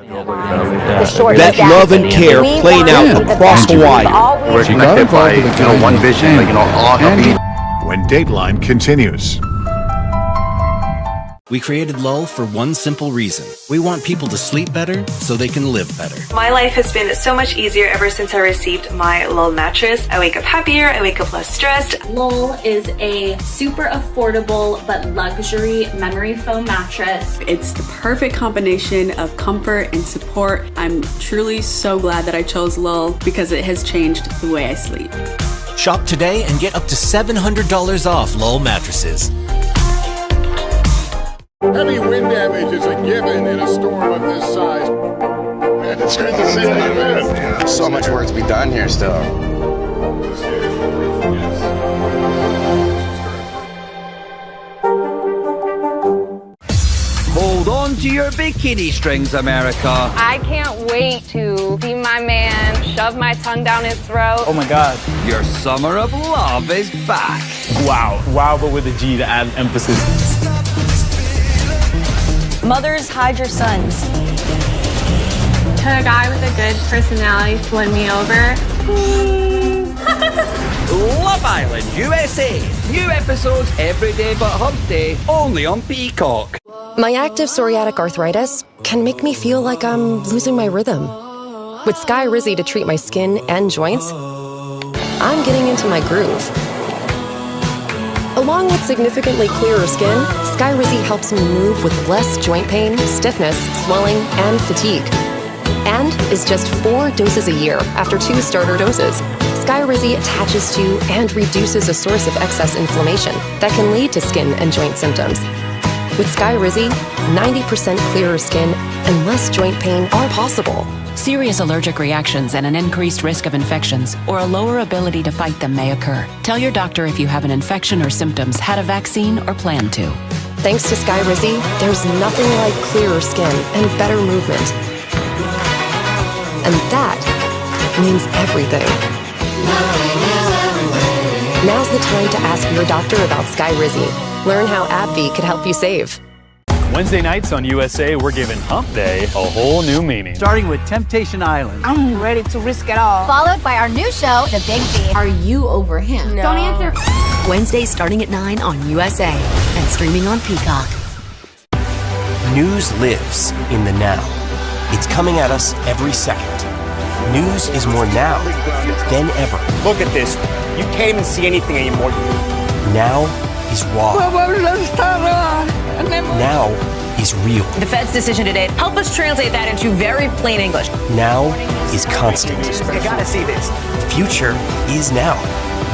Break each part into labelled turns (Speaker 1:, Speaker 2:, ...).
Speaker 1: That love and care playing out across Hawaii.
Speaker 2: We're connected by, one vision, all happy.
Speaker 3: When Dateline continues.
Speaker 4: We created Lull for one simple reason. We want people to sleep better so they can live better.
Speaker 5: My life has been so much easier ever since I received my Lull mattress. I wake up happier, I wake up less stressed.
Speaker 6: Lull is a super affordable but luxury memory foam mattress.
Speaker 7: It's the perfect combination of comfort and support. I'm truly so glad that I chose Lull because it has changed the way I sleep.
Speaker 4: Shop today and get up to $700 off Lull mattresses.
Speaker 8: Heavy wind damage is a given in a storm of this size.
Speaker 2: It's great to see you. So much work to be done here still.
Speaker 9: Hold on to your bikini strings, America.
Speaker 10: I can't wait to see my man shove my tongue down his throat.
Speaker 11: Oh my God.
Speaker 9: Your summer of love is back.
Speaker 11: Wow. Wow, but with a G to add emphasis.
Speaker 12: Mothers, hide your sons.
Speaker 10: To a guy with a good personality to win me over.
Speaker 9: Love Island, USA. New episodes every day but hump day, only on Peacock.
Speaker 13: My active psoriatic arthritis can make me feel like I'm losing my rhythm. With Sky Rizzy to treat my skin and joints, I'm getting into my groove. Along with significantly clearer skin, Sky Rizzy helps me move with less joint pain, stiffness, swelling, and fatigue. And is just 4 doses a year after 2 starter doses. Sky Rizzy attaches to and reduces a source of excess inflammation that can lead to skin and joint symptoms. With Sky Rizzy, 90% clearer skin and less joint pain are possible.
Speaker 14: Serious allergic reactions and an increased risk of infections or a lower ability to fight them may occur. Tell your doctor if you have an infection or symptoms, had a vaccine, or plan to.
Speaker 13: Thanks to Sky Rizzy, there's nothing like clearer skin and better movement. And that means everything. Now's the time to ask your doctor about Sky Rizzy. Learn how AbbVie could help you save.
Speaker 11: Wednesday nights on USA, we're giving Hump Day a whole new meaning.
Speaker 9: Starting with Temptation Island.
Speaker 10: I'm ready to risk it all.
Speaker 12: Followed by our new show, The Big B.
Speaker 15: Are you over him?
Speaker 10: No. Don't answer.
Speaker 14: Wednesdays starting at 9 on USA and streaming on Peacock.
Speaker 16: News lives in the now. It's coming at us every second. News is more now than ever.
Speaker 11: Look at this. You can't even see anything anymore.
Speaker 16: Now is raw. Now is real.
Speaker 12: The Fed's decision today, help us translate that into very plain English.
Speaker 16: Now is constant.
Speaker 11: You gotta see this.
Speaker 16: Future is now.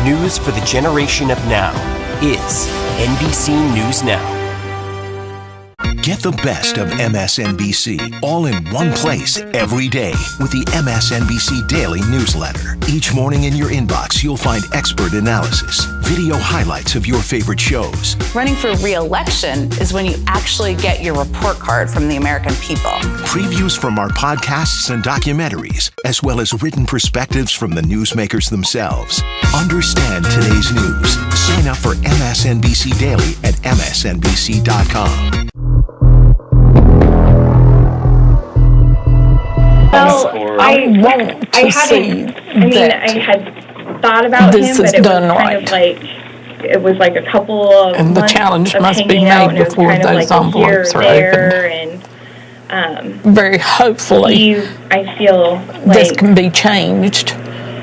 Speaker 16: News for the generation of now is NBC News Now.
Speaker 17: Get the best of MSNBC all in one place every day with the MSNBC Daily Newsletter. Each morning in your inbox, you'll find expert analysis, video highlights of your favorite shows.
Speaker 18: Running for re-election is when you actually get your report card from the American people.
Speaker 17: Previews from our podcasts and documentaries, as well as written perspectives from the newsmakers themselves. Understand today's news. Sign up for MSNBC Daily at msnbc.com.
Speaker 5: Well, I had thought about him, but it was kind of like, it was like a couple of
Speaker 19: and the
Speaker 5: months
Speaker 19: challenge
Speaker 5: of
Speaker 19: must be
Speaker 5: hanging out,
Speaker 19: made
Speaker 5: and it was
Speaker 19: before
Speaker 5: kind of
Speaker 19: those
Speaker 5: like
Speaker 19: envelopes are
Speaker 5: there,
Speaker 19: opened.
Speaker 5: And
Speaker 19: very hopefully,
Speaker 5: I feel like
Speaker 19: this can be changed.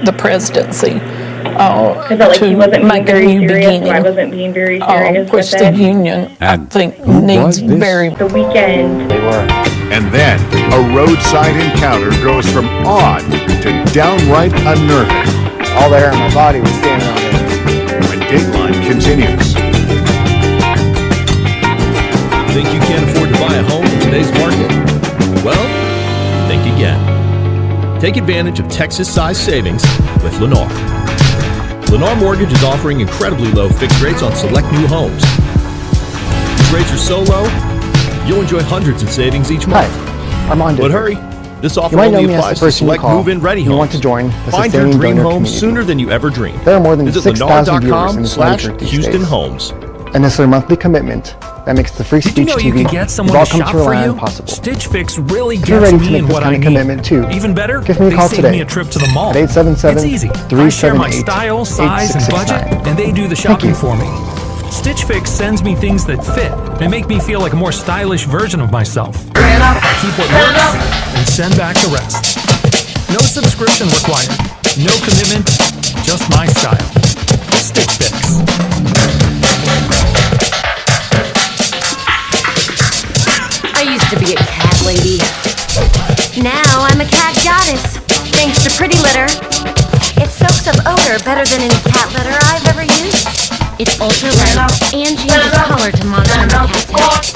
Speaker 19: The presidency.
Speaker 5: I felt like he wasn't being very serious, so I wasn't being very serious
Speaker 19: which
Speaker 5: with
Speaker 19: the
Speaker 5: it.
Speaker 19: Union, I think, needs very.
Speaker 5: The weekend.
Speaker 3: They were. And then a roadside encounter goes from odd to downright unnerving.
Speaker 11: All the hair on my body was standing on it.
Speaker 3: When Dateline continues.
Speaker 20: Think you can't afford to buy a home in today's market? Well, think again. Take advantage of Texas-sized savings with Lennar. Lennar Mortgage is offering incredibly low fixed rates on select new homes. These rates are so low, you'll enjoy hundreds in savings each month.
Speaker 11: Hi, Armando.
Speaker 20: But hurry, this offer only applies to select move-in ready homes.
Speaker 11: You want to join the
Speaker 20: Find your dream home sooner than you ever dreamed.
Speaker 11: There are more than
Speaker 20: Visit
Speaker 11: 6,000 viewers in this country these
Speaker 20: Lennar.com/Houston
Speaker 11: days.
Speaker 20: Homes.
Speaker 15: And it's their monthly commitment that makes the Free Speech TV
Speaker 21: you can get someone
Speaker 15: we've all
Speaker 21: to
Speaker 15: come
Speaker 21: shop
Speaker 15: to rely
Speaker 21: for you?
Speaker 15: on possible.
Speaker 21: Stitch Fix really
Speaker 15: If you're
Speaker 21: gets
Speaker 15: ready to
Speaker 21: me
Speaker 15: make
Speaker 21: and
Speaker 15: this
Speaker 21: what
Speaker 15: kind
Speaker 21: I
Speaker 15: of
Speaker 21: need.
Speaker 15: commitment too,
Speaker 21: Even better,
Speaker 15: give me a
Speaker 21: they
Speaker 15: call
Speaker 21: save
Speaker 15: today
Speaker 21: me a trip to the mall.
Speaker 15: at 877
Speaker 21: It's easy. I share my style, size, and budget, and they do the shopping for me. Stitch Fix sends me things that fit and make me feel like a more stylish version of myself. I keep what works and send back the rest. No subscription required. No commitment, just my style. Stitch Fix.
Speaker 22: I used to be a cat lady. Now I'm a cat goddess, thanks to Pretty Litter. It soaks up odor better than any cat litter I've ever used. It's ultra light and changes color to monitor my cat's health.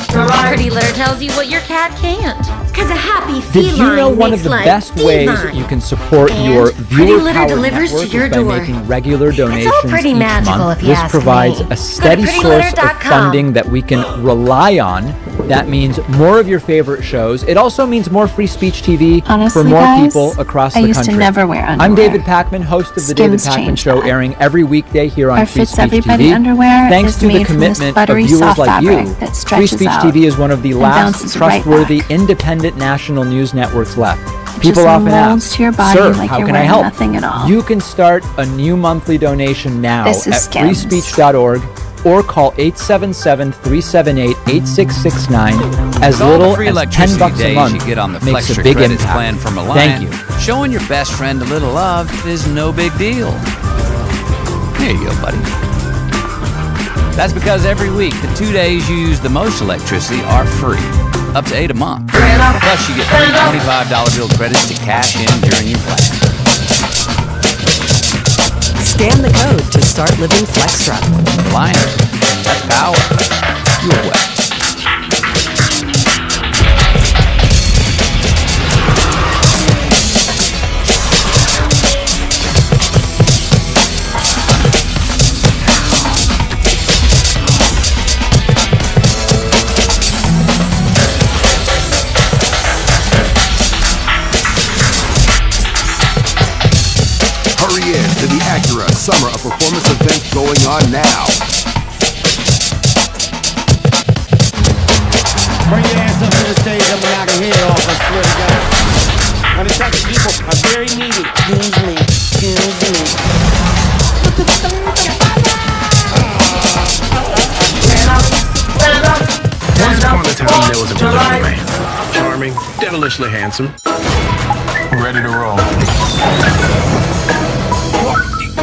Speaker 22: Pretty Litter tells you what your cat can't. Cause a happy feline
Speaker 23: Did you know one
Speaker 22: makes
Speaker 23: of the
Speaker 22: life
Speaker 23: best ways
Speaker 22: feline.
Speaker 23: you can support
Speaker 22: And
Speaker 23: your
Speaker 22: Pretty Litter
Speaker 23: viewer-powered
Speaker 22: delivers to
Speaker 23: network
Speaker 22: your
Speaker 23: is by
Speaker 22: door.
Speaker 23: making regular donations
Speaker 22: It's all pretty
Speaker 23: each
Speaker 22: magical
Speaker 23: month?
Speaker 22: if you
Speaker 23: This
Speaker 22: ask
Speaker 23: provides
Speaker 22: me.
Speaker 23: a steady source of funding that we can rely on. That means more of your favorite shows. It also means more Free Speech TV
Speaker 24: Honestly,
Speaker 23: for more
Speaker 24: guys,
Speaker 23: people across the
Speaker 24: I
Speaker 23: country.
Speaker 24: used to never wear underwear.
Speaker 23: I'm David Packman, host of the David
Speaker 24: Skims
Speaker 23: Packman
Speaker 24: changed
Speaker 23: Show,
Speaker 24: that.
Speaker 23: airing every weekday here on
Speaker 24: Our
Speaker 23: Free
Speaker 24: Fits
Speaker 23: Speech
Speaker 24: Everybody
Speaker 23: TV.
Speaker 24: underwear
Speaker 23: Thanks
Speaker 24: is
Speaker 23: to the
Speaker 24: made from this
Speaker 23: commitment of
Speaker 24: buttery
Speaker 23: viewers
Speaker 24: soft
Speaker 23: like
Speaker 24: fabric
Speaker 23: you,
Speaker 24: that
Speaker 23: Free
Speaker 24: stretches
Speaker 23: Speech
Speaker 24: out
Speaker 23: TV is one of the
Speaker 24: and
Speaker 23: last
Speaker 24: bounces right
Speaker 23: trustworthy independent national news networks left.
Speaker 24: It
Speaker 23: People
Speaker 24: just
Speaker 23: often
Speaker 24: molds
Speaker 23: ask,
Speaker 24: to your body
Speaker 23: "Sir,
Speaker 24: like
Speaker 23: how
Speaker 24: you're
Speaker 23: can I
Speaker 24: wearing
Speaker 23: help?"
Speaker 24: nothing at all.
Speaker 23: You can start a new monthly donation now
Speaker 24: This is
Speaker 23: at
Speaker 24: Skims.
Speaker 23: freespeech.org or call 877-378-8669. As
Speaker 9: With all
Speaker 23: little
Speaker 9: the free
Speaker 23: as
Speaker 9: electricity
Speaker 23: $10 a
Speaker 9: days
Speaker 23: month
Speaker 9: you get on the
Speaker 23: makes a
Speaker 9: Flextra
Speaker 23: big
Speaker 9: Credits
Speaker 23: impact.
Speaker 9: plan from
Speaker 23: Thank
Speaker 9: Reliant,
Speaker 23: you.
Speaker 9: showing your best friend a little love is no big deal. Here you go, buddy. That's because every week, the 2 days you use the most electricity are free, up to 8 a month. Plus, you get free $25 bill credits to cash in during your plan.
Speaker 25: Scan the code to start living Flextra.
Speaker 9: Reliant, that's power. You're wet.
Speaker 8: Hurry in to the Acura Summer of Performance event going on now.
Speaker 26: Bring your ass up to the stage, I'm gonna knock a head off, I swear to God. Unattached people are very needed. Excuse me.
Speaker 27: Once upon a time, there was a delivery man. Charming, devilishly handsome. Ready to roll.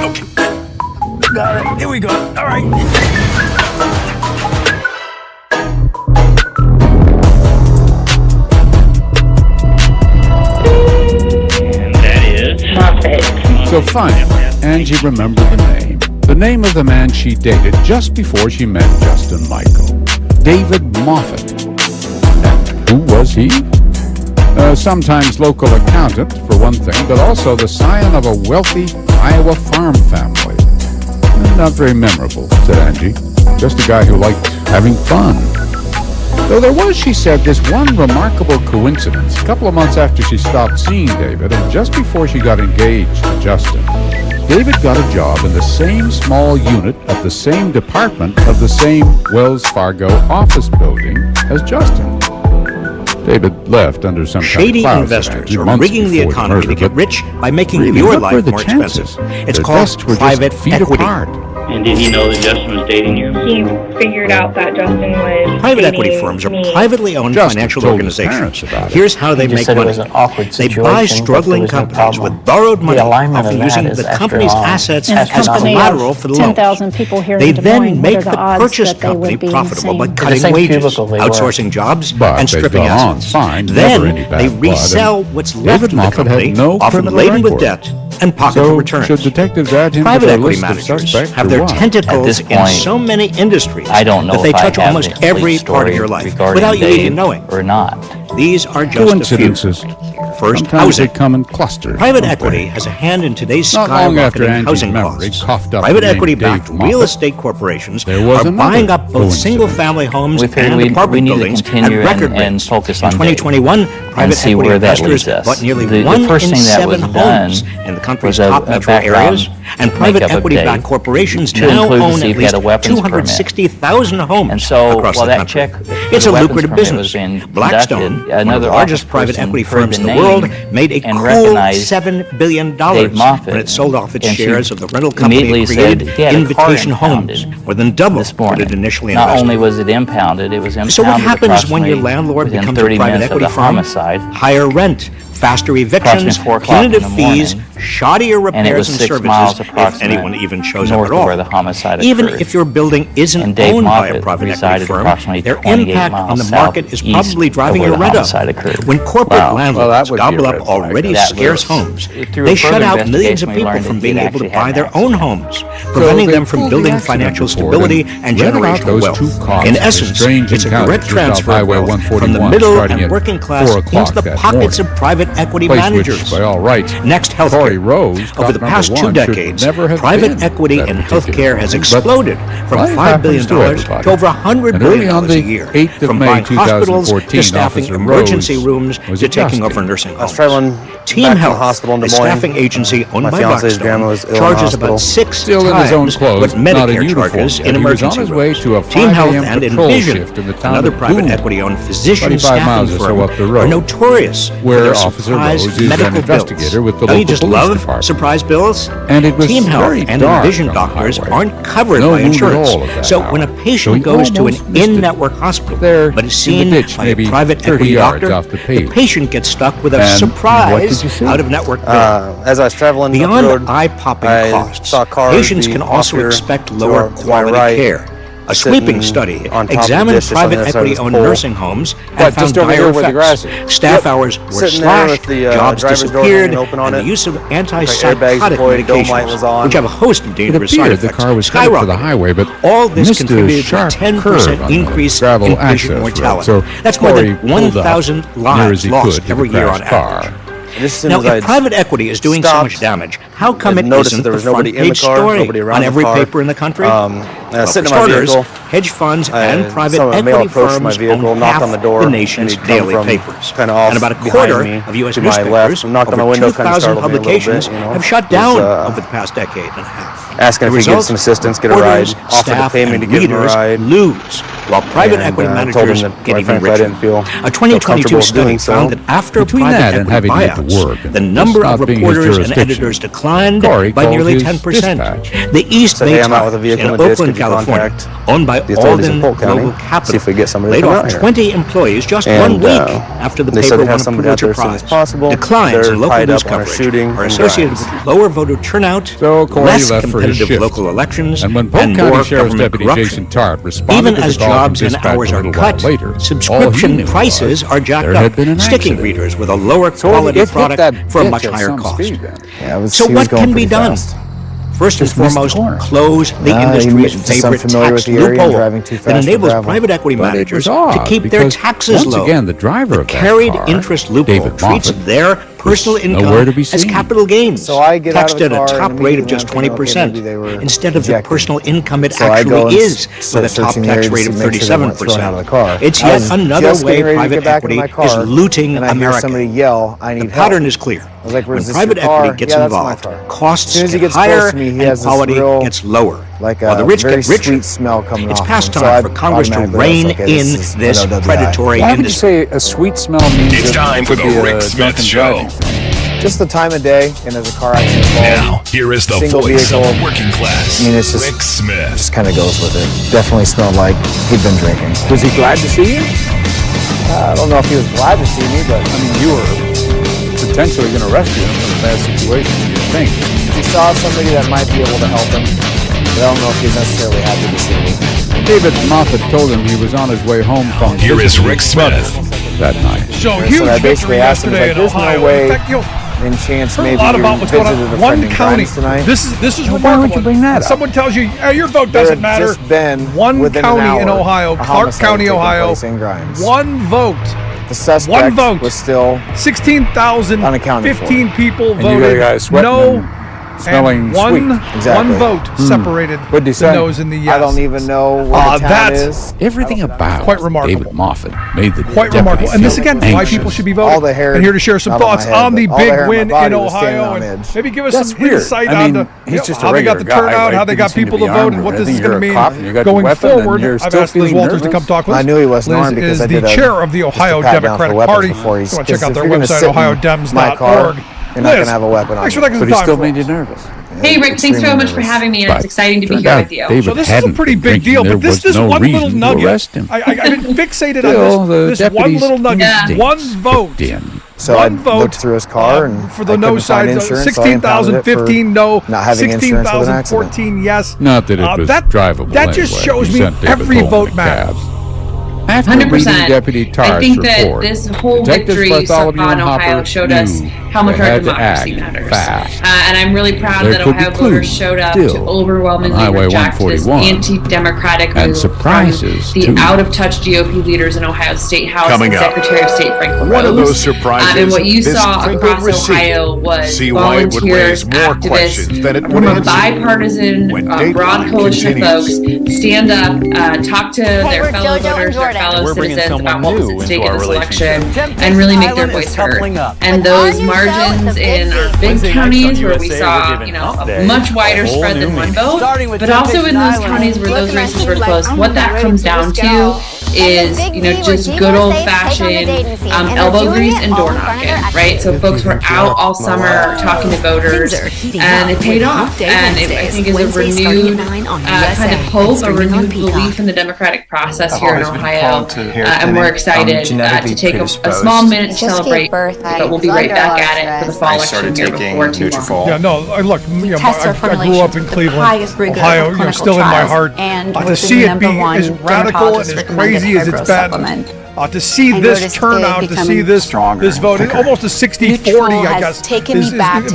Speaker 21: Okay. Got it. Here we go. All right.
Speaker 3: So finally, Angie remembered the name of the man she dated just before she met Justin Michael, David Moffat. And who was he? Sometimes local accountant, for one thing, but also the scion of a wealthy Iowa farm family. Not very memorable, said Angie. Just a guy who liked having fun. Though there was, she said, this one remarkable coincidence. A couple of months after she stopped seeing David, and just before she got engaged to Justin, David got a job in the same small unit of the same department of the same Wells Fargo office building as Justin. David left under some
Speaker 28: Shady
Speaker 3: kind of
Speaker 28: investors are rigging the economy to get rich by making
Speaker 3: really,
Speaker 28: your
Speaker 3: what were
Speaker 28: life
Speaker 3: the
Speaker 28: more
Speaker 3: chances?
Speaker 28: expensive. It's
Speaker 3: The
Speaker 28: called
Speaker 3: desks were just
Speaker 28: private
Speaker 3: feet
Speaker 28: equity.
Speaker 3: apart.
Speaker 29: And did he know that Justin was dating you?
Speaker 10: He figured out that Justin was
Speaker 28: Private
Speaker 10: dating
Speaker 28: equity firms are
Speaker 10: me.
Speaker 28: privately owned
Speaker 3: Justin
Speaker 28: financial
Speaker 3: told his
Speaker 28: organizations.
Speaker 3: parents about it.
Speaker 28: Here's how they
Speaker 30: He just
Speaker 28: make
Speaker 30: said it
Speaker 28: money.
Speaker 30: was an awkward
Speaker 28: They
Speaker 30: situation,
Speaker 28: buy
Speaker 30: but there
Speaker 28: struggling
Speaker 30: was no
Speaker 28: companies
Speaker 30: problem.
Speaker 28: with borrowed
Speaker 30: The
Speaker 28: money,
Speaker 30: alignment
Speaker 28: often
Speaker 30: of that
Speaker 28: using
Speaker 30: is,
Speaker 28: the
Speaker 30: after
Speaker 28: company's
Speaker 30: all,
Speaker 28: assets
Speaker 30: In a
Speaker 28: as
Speaker 30: company
Speaker 28: collateral
Speaker 30: of
Speaker 28: for the loans.
Speaker 30: 10,000 people here
Speaker 28: They
Speaker 30: in Des
Speaker 28: then
Speaker 30: Moines,
Speaker 28: make
Speaker 30: what are
Speaker 28: the
Speaker 30: the odds
Speaker 28: purchased
Speaker 30: that they
Speaker 28: company
Speaker 30: would be
Speaker 28: profitable by
Speaker 30: insane?
Speaker 28: cutting
Speaker 30: The same
Speaker 28: wages,
Speaker 30: cubicle they were.
Speaker 28: outsourcing jobs,
Speaker 3: But
Speaker 28: and
Speaker 3: they've
Speaker 28: stripping
Speaker 3: gone on
Speaker 28: assets.
Speaker 3: fine, never
Speaker 28: Then
Speaker 3: any bad
Speaker 28: they
Speaker 3: blood,
Speaker 28: resell
Speaker 3: and
Speaker 28: what's
Speaker 3: David
Speaker 28: left of the
Speaker 3: Moffat
Speaker 28: company,
Speaker 3: had no
Speaker 28: often
Speaker 3: criminal
Speaker 28: laden with
Speaker 3: record.
Speaker 28: debt and pocket
Speaker 3: So,
Speaker 28: returns.
Speaker 3: should detectives add him
Speaker 28: Private
Speaker 3: to their
Speaker 28: equity
Speaker 3: list of
Speaker 28: managers
Speaker 3: suspects
Speaker 28: have
Speaker 3: or
Speaker 28: their
Speaker 3: what?
Speaker 28: tentacles
Speaker 30: At this
Speaker 28: in
Speaker 30: point,
Speaker 28: so many industries
Speaker 30: I don't know
Speaker 28: that they
Speaker 30: if I
Speaker 28: touch
Speaker 30: have
Speaker 28: almost
Speaker 30: the complete
Speaker 28: every part of
Speaker 30: story
Speaker 28: your life
Speaker 30: regarding
Speaker 28: without you
Speaker 30: Dave
Speaker 28: even knowing.
Speaker 30: or not.
Speaker 28: These are just a few.
Speaker 3: Coincidences.
Speaker 28: First,
Speaker 3: Sometimes
Speaker 28: housing.
Speaker 3: they come in clusters.
Speaker 28: Private
Speaker 3: don't
Speaker 28: equity
Speaker 3: they?
Speaker 28: has a hand in today's
Speaker 3: Not long after
Speaker 28: skyrocketing
Speaker 3: Angie's
Speaker 28: housing
Speaker 3: memory
Speaker 28: costs.
Speaker 3: coughed up
Speaker 28: Private
Speaker 3: the name
Speaker 28: equity-backed
Speaker 3: Dave
Speaker 28: real
Speaker 3: Moffat,
Speaker 28: estate corporations
Speaker 3: there was
Speaker 28: are
Speaker 3: another
Speaker 28: buying up both
Speaker 3: coincidence.
Speaker 28: single-family homes
Speaker 30: We figured
Speaker 28: and
Speaker 30: we
Speaker 28: apartment
Speaker 30: need to
Speaker 28: buildings at
Speaker 30: continue
Speaker 28: record
Speaker 30: and
Speaker 28: rates.
Speaker 30: focus
Speaker 28: In
Speaker 30: on Dave
Speaker 28: 2021, private
Speaker 30: see
Speaker 28: equity
Speaker 30: where that
Speaker 28: investors
Speaker 30: leads us.
Speaker 28: bought nearly
Speaker 30: The
Speaker 28: 1
Speaker 30: first
Speaker 28: in
Speaker 30: thing that
Speaker 28: 7
Speaker 30: was done
Speaker 28: homes in the country's
Speaker 30: was a
Speaker 28: top metro
Speaker 30: background
Speaker 28: areas
Speaker 16: And private equity-backed corporations now own at least 260,000 homes across the country. It's a lucrative business. Blackstone, one of the largest private equity firms in the world, made a cool $7 billion when it sold off its shares of the rental company it created, Invitation Homes, more than double what it initially invested.
Speaker 1: Not only was it impounded, it was impounded.
Speaker 16: So what happens when your landlord becomes a private equity firm? Higher rent, faster evictions, punitive fees, shoddier repairs and services, if anyone even shows up at all. Even if your building isn't owned by a private equity firm, their impact on the market is probably driving your rent up. When corporate landlords gobble up already scarce homes, they shut out millions of people from being able to buy their own homes, preventing them from building financial stability and generational wealth. In essence, it's a direct transfer of wealth from the middle and working class into the pockets of private equity managers. Next, healthcare. Over the past 2 decades, private equity in healthcare has exploded from $5 billion to over $100 billion a year, from buying hospitals to staffing emergency rooms to taking over nursing homes. Team Health, a staffing agency owned by Blackstone, charges about 6 times what Medicare charges in emergency rooms. Team Health and Envision, another private equity-owned physician staffing firm, are notorious for their surprise medical bills. Don't you just love surprise bills? Team Health and Envision doctors aren't covered by insurance. So when a patient goes to an in-network hospital but is seen by a private equity doctor, the patient gets stuck with a surprise out-of-network bill.
Speaker 2: As I was traveling
Speaker 16: beyond eye-popping costs, patients can also expect lower quality care. A sweeping study examined private equity-owned nursing homes and found dire effects. Staff hours were slashed, jobs disappeared, and the use of antipsychotic medications, which have a host of dangerous side effects, skyrocketed. All this contributed to a 10% increase in patient mortality. That's more than 1,000 lives lost every year on average. Now, if private equity is doing so much damage, how come it isn't the front-page story on every paper in the country? For starters, hedge funds and private equity firms own half the nation's daily papers. And about a quarter of U.S. newspapers, over 2,000 publications, have shut down over the past decade and a half.
Speaker 2: Asking if he gets some assistance, get a ride, offer to pay me to give him a ride,
Speaker 16: lose, while private equity managers get even richer. A 2022 study found that after private equity buyouts, the number of reporters and editors declined by nearly 10%. The East Bay Times in Oakland, California, owned by Alden Global Capital, laid off 20 employees just 1 week after the paper won a Pulitzer Prize. Declines in local news coverage are associated with lower voter turnout, less competitive local elections, and more government corruption. Even as jobs and hours are cut, subscription prices are jacked up, sticking readers with a lower quality product for a much higher cost. So what can be done? First and foremost, close the industry's favorite tax loophole that enables private equity managers to keep their taxes low. The carried interest loophole treats their personal income as capital gains, taxed at a top rate of just 20%, instead of the personal income it actually is, with a top tax rate of 37%. It's yet another way private equity is looting America. The pattern is clear. When private equity gets involved, costs get higher and quality gets lower. While the rich get richer, it's past time for Congress to rein in this predatory industry.
Speaker 3: Why would you say a sweet smell means
Speaker 4: it's time for the Rick Smith Show.
Speaker 2: Just the time of day, and there's a car accident involved.
Speaker 4: Now, here is the voice of the working class,
Speaker 2: it's just,
Speaker 4: Rick Smith.
Speaker 2: Just kind of goes with it. Definitely smelled like he'd been drinking.
Speaker 3: Was he glad to see you?
Speaker 2: I don't know if he was glad to see me, but
Speaker 3: I mean, you were potentially going to rescue him in a bad situation, you think.
Speaker 2: He saw somebody that might be able to help him, but I don't know if he's necessarily happy to see me.
Speaker 3: David Moffat told him he was on his way home from
Speaker 4: Here is Rick Smith
Speaker 3: that night.
Speaker 2: So I basically asked him, like, there's no way in chance maybe
Speaker 6: a lot about what's going on. One county. This is remarkable.
Speaker 3: Why would you bring that up?
Speaker 6: Someone tells you, your vote doesn't matter.
Speaker 2: Just been
Speaker 6: one county in Ohio, Clark County, Ohio. One vote.
Speaker 2: The suspect was still
Speaker 6: 16,000,
Speaker 2: unaccounted
Speaker 6: 15
Speaker 2: for.
Speaker 6: people
Speaker 3: and
Speaker 6: voted
Speaker 3: you guys
Speaker 6: no
Speaker 3: Smelling
Speaker 6: and
Speaker 3: sweet.
Speaker 6: one vote separated the no's and the yes.
Speaker 2: I don't even know what the town is.
Speaker 3: Everything about
Speaker 6: quite remarkable.
Speaker 3: David Moffett made the
Speaker 6: quite remarkable. And this again, why people should be voting.
Speaker 2: All the hair.
Speaker 6: And here to share some thoughts on the big win in Ohio,
Speaker 2: and
Speaker 6: and maybe give us
Speaker 2: That's
Speaker 6: some
Speaker 2: weird.
Speaker 6: insight
Speaker 3: I mean,
Speaker 6: on how they got the
Speaker 3: guy,
Speaker 6: turnout,
Speaker 3: right?
Speaker 6: how they got
Speaker 3: Didn't
Speaker 6: people
Speaker 3: seem
Speaker 6: to
Speaker 3: to be
Speaker 6: vote,
Speaker 3: armed
Speaker 6: and
Speaker 3: or
Speaker 6: what this is
Speaker 3: anything.
Speaker 6: going to
Speaker 3: You're
Speaker 6: mean
Speaker 3: a cop and you got
Speaker 6: going
Speaker 3: your weapon and
Speaker 6: forward.
Speaker 3: you're
Speaker 6: I've
Speaker 3: still
Speaker 6: asked Liz
Speaker 3: feeling
Speaker 6: Walters to
Speaker 3: nervous.
Speaker 6: come talk with
Speaker 2: I
Speaker 6: us.
Speaker 2: knew he wasn't armed
Speaker 6: Liz
Speaker 2: because
Speaker 6: is
Speaker 2: I
Speaker 6: the
Speaker 2: did a
Speaker 6: chair of the Ohio
Speaker 2: just a pat down for
Speaker 6: Democratic
Speaker 2: weapons
Speaker 6: Party.
Speaker 2: before
Speaker 6: You
Speaker 2: he's-
Speaker 6: want to check
Speaker 2: because
Speaker 6: out
Speaker 2: if
Speaker 6: their
Speaker 2: you're gonna
Speaker 6: website,
Speaker 2: sit in my
Speaker 6: ohiodems.org.
Speaker 2: car, you're not
Speaker 6: Liz,
Speaker 2: going to have a weapon on
Speaker 6: thanks for
Speaker 2: you.
Speaker 6: taking
Speaker 3: But
Speaker 6: some
Speaker 3: he
Speaker 6: time
Speaker 3: still
Speaker 6: for
Speaker 3: made you
Speaker 6: us.
Speaker 3: nervous.
Speaker 5: Hey, Rick, thanks so much for having me, and it's exciting to be here with you.
Speaker 6: So this is a pretty big deal, but this one little nugget, I've been fixated on this one little nugget, one vote.
Speaker 2: So I looked through his car and
Speaker 6: for the
Speaker 2: I
Speaker 6: no
Speaker 2: couldn't find
Speaker 6: side,
Speaker 2: insurance,
Speaker 6: 16,015 no,
Speaker 2: not having insurance with an accident.
Speaker 6: 16,014 yes.
Speaker 3: Not that it was drivable.
Speaker 6: That just
Speaker 3: anyway.
Speaker 6: shows
Speaker 3: He
Speaker 6: me
Speaker 3: sent David
Speaker 6: every
Speaker 3: home in
Speaker 6: vote
Speaker 3: a
Speaker 6: matters.
Speaker 3: cab. After
Speaker 5: 100%.
Speaker 3: reading Deputy Tarr's
Speaker 5: I think that
Speaker 3: report,
Speaker 5: this whole
Speaker 3: Detectives
Speaker 5: victory so
Speaker 3: Bartholomew
Speaker 5: far in
Speaker 3: and
Speaker 5: Ohio
Speaker 3: Hopper
Speaker 5: showed us
Speaker 3: knew
Speaker 5: how much
Speaker 3: they
Speaker 5: our
Speaker 3: had to
Speaker 5: democracy
Speaker 3: act
Speaker 5: matters.
Speaker 3: fast.
Speaker 5: And I'm really proud
Speaker 3: There
Speaker 5: that
Speaker 3: could be
Speaker 5: Ohio voters
Speaker 3: clues
Speaker 5: showed up
Speaker 3: still
Speaker 5: to overwhelmingly
Speaker 3: on Highway
Speaker 5: reject this
Speaker 3: 141
Speaker 5: anti-democratic
Speaker 3: and
Speaker 5: move
Speaker 3: surprises,
Speaker 5: from the
Speaker 3: too.
Speaker 5: out-of-touch GOP leaders in Ohio State House
Speaker 4: Coming
Speaker 5: and
Speaker 4: up.
Speaker 5: Secretary of State Frank LaRose.
Speaker 4: One of those surprises,
Speaker 5: And what you
Speaker 4: this
Speaker 5: saw
Speaker 4: crinkled
Speaker 5: across
Speaker 4: receipt.
Speaker 5: Ohio was
Speaker 4: See why it would
Speaker 5: volunteers,
Speaker 4: raise more
Speaker 5: activists
Speaker 4: questions than it would
Speaker 5: from a
Speaker 4: answer.
Speaker 5: bipartisan,
Speaker 4: When
Speaker 5: broad
Speaker 4: Dateline
Speaker 5: coalition of folks
Speaker 4: continues.
Speaker 5: stand up, talk to their fellow voters, their fellow
Speaker 11: We're bringing
Speaker 5: citizens about what was
Speaker 11: someone
Speaker 5: at
Speaker 11: new
Speaker 5: stake
Speaker 11: into
Speaker 5: in
Speaker 11: our
Speaker 5: this election
Speaker 11: relationship.
Speaker 5: and really make their voice heard. And those margins in our big
Speaker 11: Wednesday nights
Speaker 5: counties
Speaker 11: on
Speaker 5: where we
Speaker 11: USA,
Speaker 5: saw,
Speaker 11: we're giving Hump
Speaker 5: a
Speaker 11: Day
Speaker 5: much wider
Speaker 11: a whole
Speaker 5: spread
Speaker 11: new
Speaker 5: than one
Speaker 11: meaning.
Speaker 5: vote, but also in those counties where those races were close, what that comes down to is, just good old-fashioned elbow grease and door knocking, right? So folks were out all summer talking to voters, and it paid off. And I think is a renewed kind of hope, a renewed belief in the democratic process here in Ohio, and we're excited to take a small minute to celebrate, but we'll be right back at it for the fall election here before too long.
Speaker 6: Yeah, no, look, I grew up in Cleveland, Ohio, still in my heart. To see it being as radical and as crazy as it's been, to see this turnout, to see this vote, almost a 60-40, I guess, is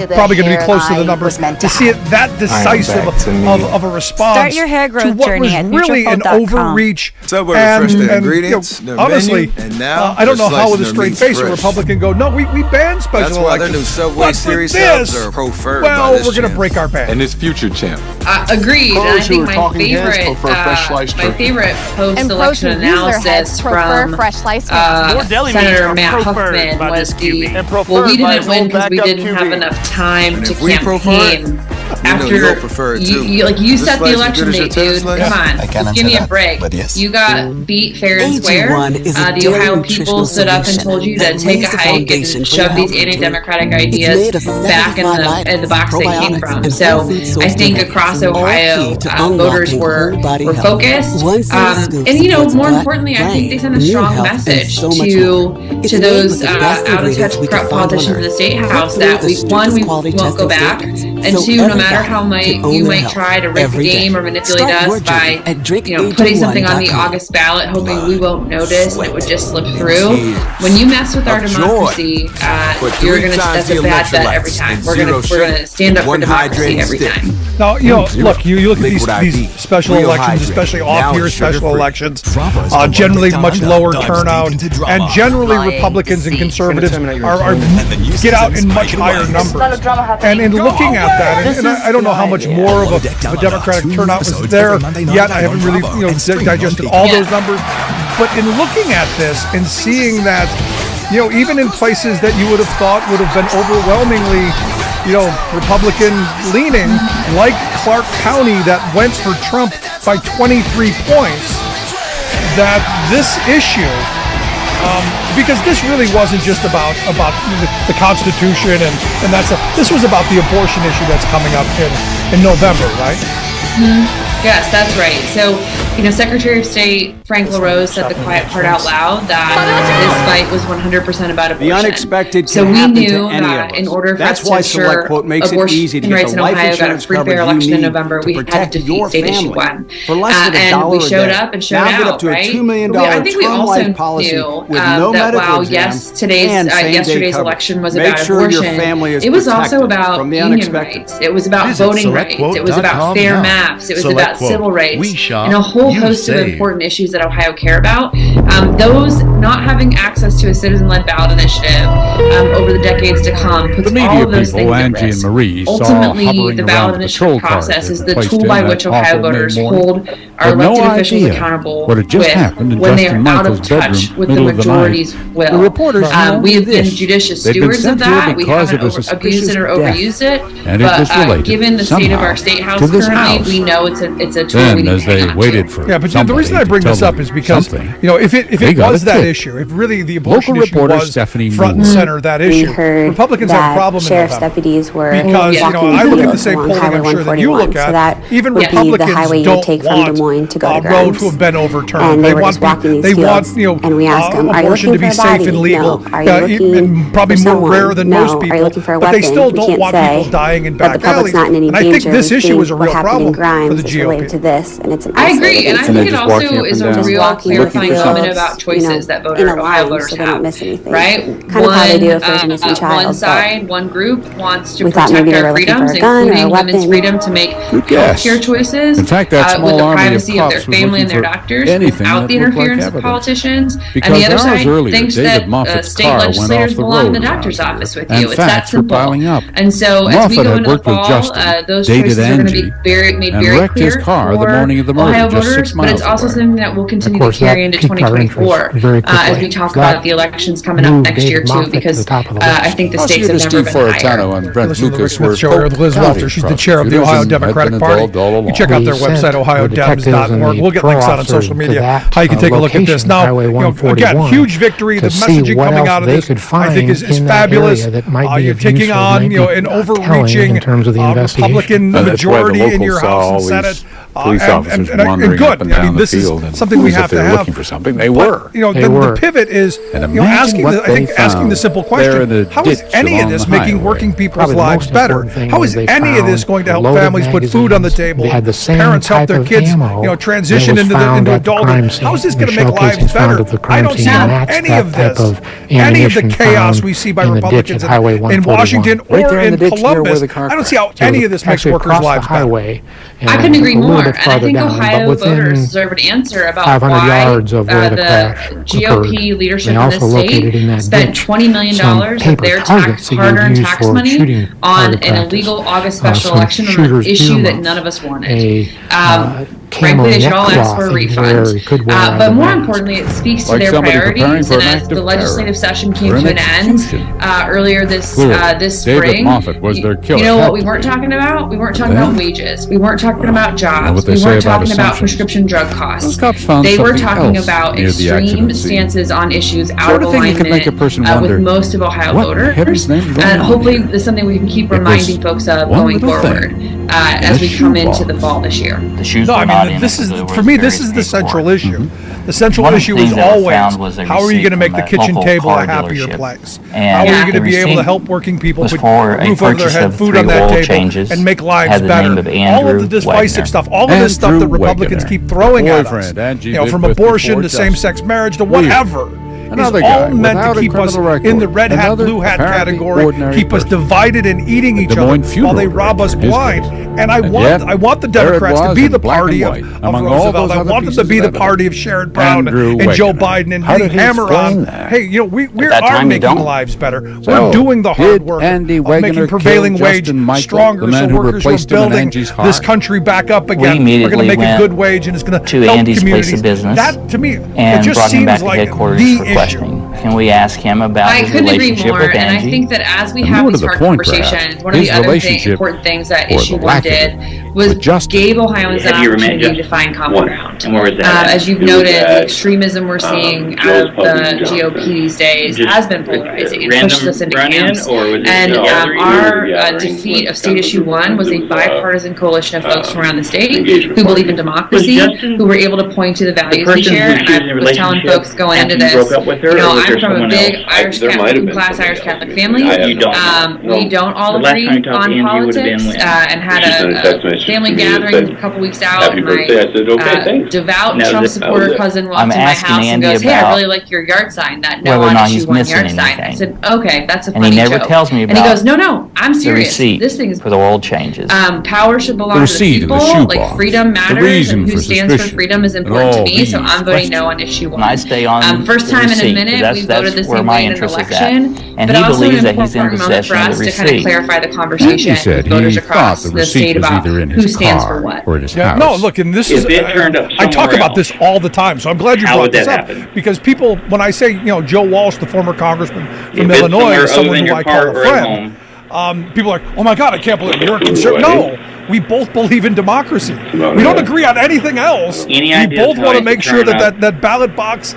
Speaker 6: probably going to be close to the number. To see it that decisive of a response
Speaker 7: Start your hair growth
Speaker 6: to what
Speaker 7: journey
Speaker 6: was
Speaker 7: at
Speaker 6: really an
Speaker 7: Nutrafol.com.
Speaker 6: overreach.
Speaker 12: Subway refreshed the ingredients, their
Speaker 6: Honestly,
Speaker 12: menu, and now
Speaker 6: I don't know
Speaker 12: they're
Speaker 6: how with a
Speaker 12: slicing
Speaker 6: straight
Speaker 12: their
Speaker 6: face a
Speaker 12: meats
Speaker 6: Republican go, no, we banned special
Speaker 12: That's why
Speaker 6: elections.
Speaker 12: their new Subway
Speaker 6: But for
Speaker 12: series
Speaker 6: this,
Speaker 12: subs are preferred
Speaker 6: well,
Speaker 12: by this
Speaker 6: we're going to
Speaker 12: champ.
Speaker 6: break our ban.
Speaker 13: And his future champ.
Speaker 5: Agreed, and I
Speaker 13: Pros who
Speaker 5: think
Speaker 13: are
Speaker 5: my
Speaker 13: talking heads
Speaker 5: favorite,
Speaker 13: prefer fresh sliced turkey.
Speaker 5: post-election analysis from Senator Matt Huffman was we didn't win because we didn't have enough time to campaign. After you set the election date, dude. Come on, give me a break. You got beat fair and square. The Ohio people stood up and told you to take a hike and shove these anti-democratic ideas back in the box they came from. So I think across Ohio, voters were focused, and more importantly, I think they sent a strong message to those out-of-touch corrupt politicians in the state house that we won't go back, and two, no matter how you might try to rig the game or manipulate us by putting something on the August ballot, hoping we won't notice and it would just slip through. When you mess with our democracy, that's a bad bet every time. We're gonna stand up for democracy every time.
Speaker 6: Now, look, you look at these special elections, especially off-year special elections, generally much lower turnout, and generally Republicans and conservatives are get out in much higher numbers. And in looking at that, and I don't know how much more of a Democratic turnout was there yet. I haven't really digested all those numbers. But in looking at this and seeing that, even in places that you would have thought would have been overwhelmingly Republican leaning, like Clark County that went for Trump by 23 points, that this issue, because this really wasn't just about the Constitution and this was about the abortion issue that's coming up in November, right?
Speaker 5: Mm-hmm. Yes, that's right. So, Secretary of State Frank LaRose said the quiet part out loud that this fight was 100% about abortion.
Speaker 26: The unexpected
Speaker 5: so
Speaker 26: can
Speaker 5: we
Speaker 26: happen
Speaker 5: knew
Speaker 26: to any
Speaker 5: that
Speaker 26: of us.
Speaker 5: in order for
Speaker 26: That's
Speaker 5: us to
Speaker 26: why
Speaker 5: ensure
Speaker 26: Select Quote makes it easy to
Speaker 5: abortion
Speaker 26: get
Speaker 5: rights
Speaker 26: the
Speaker 5: in
Speaker 26: life
Speaker 5: Ohio got a
Speaker 26: insurance
Speaker 5: free fair
Speaker 26: coverage you
Speaker 5: election in
Speaker 26: need
Speaker 5: November,
Speaker 26: to
Speaker 5: we had to
Speaker 26: protect
Speaker 5: defeat
Speaker 26: your
Speaker 5: state issue
Speaker 26: family.
Speaker 5: one.
Speaker 26: For less than
Speaker 5: And we
Speaker 26: $1 a
Speaker 5: showed
Speaker 26: day.
Speaker 5: up and showed
Speaker 26: Now get
Speaker 5: out,
Speaker 26: up to a
Speaker 5: right?
Speaker 26: $2 million
Speaker 5: I think we
Speaker 26: term
Speaker 5: also
Speaker 26: life policy
Speaker 5: knew
Speaker 26: with no
Speaker 5: that
Speaker 26: medical
Speaker 5: while
Speaker 26: exam and same-day
Speaker 5: yesterday's
Speaker 26: coverage.
Speaker 5: election was
Speaker 26: Make
Speaker 5: about
Speaker 26: sure
Speaker 5: abortion,
Speaker 26: your family is
Speaker 5: it was also
Speaker 26: protected
Speaker 5: about
Speaker 26: from the
Speaker 5: union
Speaker 26: unexpected.
Speaker 5: rights. It was about
Speaker 26: Visit
Speaker 5: voting rights. It was about fair maps. It was about civil rights. And a whole host of important issues that Ohio care about. Those not having access to a citizen-led ballot initiative over the decades to come puts all of those things at risk. Ultimately, the ballot initiative process is the tool by which Ohio voters hold our elected officials accountable when they are out of touch with the majority's will. We have been judicious stewards of that. We haven't abused it or overused it. But given the state of our state house currently, we know it's a tool we need to hang on to.
Speaker 6: Yeah, but the reason I bring this up is because, if it was that issue, if really the abortion issue was front and center that issue, Republicans have a problem in
Speaker 7: sheriff's deputies were
Speaker 6: because, I look at the same polling I'm sure that you look at, even Republicans don't want a road to have been overturned. They want abortion to be safe and legal, and probably more rare than most people, but they still don't want people dying in back alleys. And I think this issue is a real problem for the GOP.
Speaker 5: I agree, and I think it also is a real clarifying element about choices that Ohio voters have, right? One side, one group wants to protect our freedoms, including women's freedom to make healthcare choices with the privacy of their family and their doctors without the interference of politicians. And the other side thinks that state legislators belong in the doctor's office with you. It's that simple. And so as we go into the fall, those choices are going to be made very clear for Ohio voters, but it's also something that will continue to carry into 2024 as we talk about the elections coming up next year too, because I think the stakes have never been higher.
Speaker 6: Listen to Rick Smith Show with Liz Welter. She's the chair of the Ohio Democratic Party. You check out their website, ohiodems.org. We'll get links out on social media how you can take a look at this. Now, again, huge victory. The messaging coming out of this, I think, is fabulous. You're taking on, an overreaching Republican majority in your House and Senate. And good. I mean, this is something we have to have.
Speaker 3: Looking for something, they were.
Speaker 6: The pivot is, asking the simple question: how is any of this making working people's lives better? How is any of this going to help families put food on the table? Parents help their kids, transition into adulthood. How is this going to make lives better? I don't see any of this. Any of the chaos we see by Republicans in Washington or in Columbus, I don't see how any of this makes workers' lives better.
Speaker 5: I couldn't agree more, and I think Ohio voters deserve an answer about why the GOP leadership in this state spent $20 million of their hard-earned tax money on an illegal August special election on an issue that none of us wanted. Frankly, they should all ask for a refund. But more importantly, it speaks to their priorities. And as the legislative session came to an end earlier this spring, you know what we weren't talking about? We weren't talking about wages. We weren't talking about jobs. We weren't talking about prescription drug costs. They were talking about extreme stances on issues out of alignment with most of Ohio voters. And hopefully, this is something we can keep reminding folks of going forward as we come into the fall this year.
Speaker 6: This is, for me, this is the central issue. The central issue is always, how are you going to make the kitchen table a happier place? How are you going to be able to help working people put a roof over their head, food on that table, and make lives better? All of the divisive stuff, all of this stuff that Republicans keep throwing at us, from abortion to same-sex marriage to whatever, is all meant to keep us in the red hat, blue hat category, keep us divided and eating each other while they rob us blind. And I want the Democrats to be the party of Roosevelt. I want them to be the party of Sherrod Brown and Joe Biden and really hammer on, hey, we are making lives better. We're doing the hard work of making prevailing wage stronger so workers are building this country back up again. We're going to make a good wage and it's going to help communities. That, to me, it just seems like the issue.
Speaker 1: Can we ask him about his relationship with Angie?
Speaker 5: And I think that as we have these hard conversations, one of the other important things that issue one did was gave Ohioans an opportunity to find common ground.
Speaker 29: And where was that?
Speaker 5: As you've noted, the extremism we're seeing out of the GOP these days has been polarizing and pushed us into camps. And our defeat of State Issue 1 was a bipartisan coalition of folks from around the state who believe in democracy, who were able to point to the values we share. And I was telling folks going into this, I'm from a big Irish Catholic, class Irish Catholic family. We don't all agree on politics, and had a family gathering a couple weeks out. My devout Trump supporter cousin walked in my house and goes, "Hey, I really like your yard sign, that no on issue 1 yard sign." I said, "Okay, that's a funny joke."
Speaker 1: And he never tells me about.
Speaker 5: And he goes, "No, I'm serious.
Speaker 1: This thing is for the world changes.
Speaker 5: Power should belong to the people. Like freedom matters, and who stands for freedom is important to me. So I'm voting no on issue 1."
Speaker 1: And I stay on
Speaker 5: first time in a minute we voted the same way in an election,
Speaker 1: and
Speaker 5: but
Speaker 1: he
Speaker 5: also
Speaker 1: believes
Speaker 5: an
Speaker 1: that he's in
Speaker 5: important moment for
Speaker 1: possession of
Speaker 5: us
Speaker 1: the
Speaker 5: to kind of
Speaker 1: receipt.
Speaker 5: clarify the conversation with voters across the state about who stands for what.
Speaker 6: No, look, and this is I talk about this all the time, so I'm glad you brought this up because people, when I say Joe Walsh, the former congressman from Illinois, is someone who I call a friend. People are like, "Oh my God, I can't believe you're a conservative." No, we both believe in democracy. We don't agree on anything else. We both want to make sure that ballot box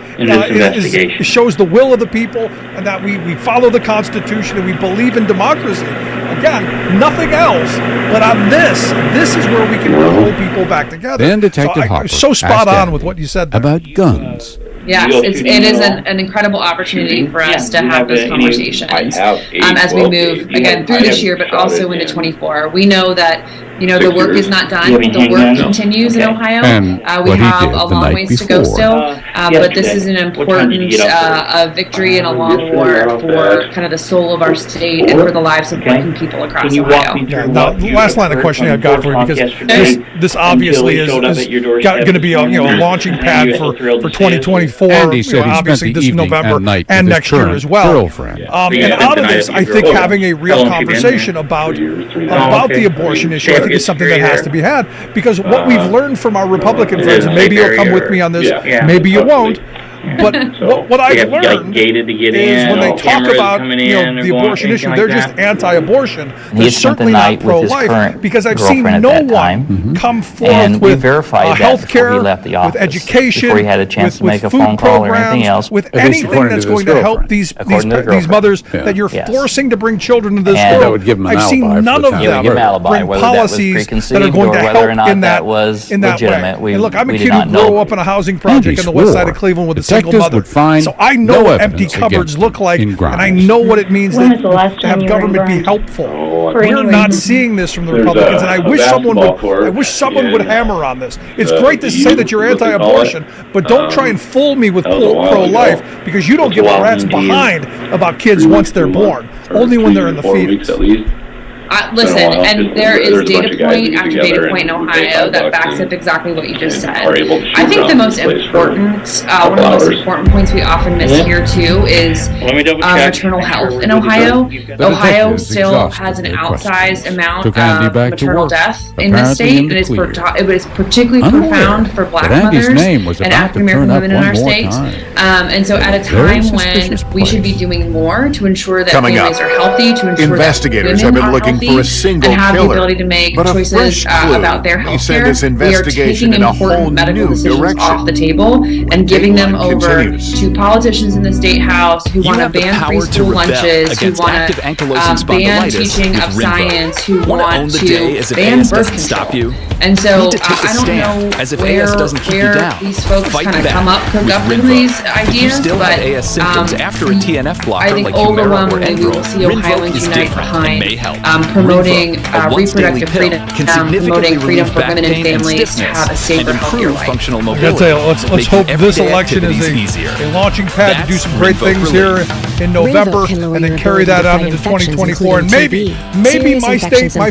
Speaker 6: shows the will of the people, and that we follow the Constitution and we believe in democracy. Again, nothing else. But on this is where we can hold people back together.
Speaker 3: Then Detective Hopper
Speaker 6: so spot on with what you said there.
Speaker 3: About guns.
Speaker 5: Yes, it is an incredible opportunity for us to have those conversations as we move, again, through this year, but also into 24. We know that, the work is not done. The work continues in Ohio. We have a long ways to go still, but this is an important victory and a long war for kind of the soul of our state and for the lives of working people across Ohio.
Speaker 6: Now, the last line of questioning I've got for you, because this obviously is going to be a launching pad for 2024. Obviously this November and next year as well. And out of this, I think having a real conversation about the abortion issue, I think is something that has to be had, because what we've learned from our Republican friends, and maybe you'll come with me on this, maybe you won't, but what I've learned is when they talk about the abortion issue, they're just anti-abortion. They're certainly not pro-life, because I've seen no one come forth with health care, with education, with food programs, with anything that's going to help these mothers that you're forcing to bring children to this world. I've seen none of them bring policies that are going to help in that way. And look, I'm a kid who grew up in a housing project on the west side of Cleveland with a single mother. So I know what empty cupboards look like, and I know what it means to have government be helpful. We're not seeing this from the Republicans, and I wish someone would hammer on this. It's great to say that you're anti-abortion, but don't try and fool me with pro-life, because you don't give a rat's behind about kids once they're born, only when they're in the fetus.
Speaker 5: Listen, and there is data point after data point in Ohio that backs up exactly what you just said. I think the most important, one of the most important points we often miss here too is maternal health in Ohio. Ohio still has an outsized amount of maternal death in the state, and it is particularly profound for Black mothers and African American women in our state. And so at a time when we should be doing more to ensure that families are healthy, to ensure
Speaker 8: investigators
Speaker 5: that
Speaker 8: have been looking for a single
Speaker 5: and have
Speaker 8: killer,
Speaker 5: the ability to make
Speaker 8: but
Speaker 5: choices about their health care. We are taking
Speaker 8: in a
Speaker 5: important
Speaker 8: whole
Speaker 5: medical
Speaker 8: new
Speaker 5: decisions
Speaker 8: direction.
Speaker 5: off the table and giving them over to politicians in the state house who want to ban free school lunches, who want to ban teaching of science, who want to ban birth control. And so I don't know where these folks kind of cook up with these ideas, but I think overwhelmingly we will see Ohioans unite behind promoting reproductive freedom, promoting freedom for women and families to have a safer, healthier life.
Speaker 6: I gotta tell you, let's hope this election is a launching pad to do some great things here in November, and then carry that out into 2024. And maybe my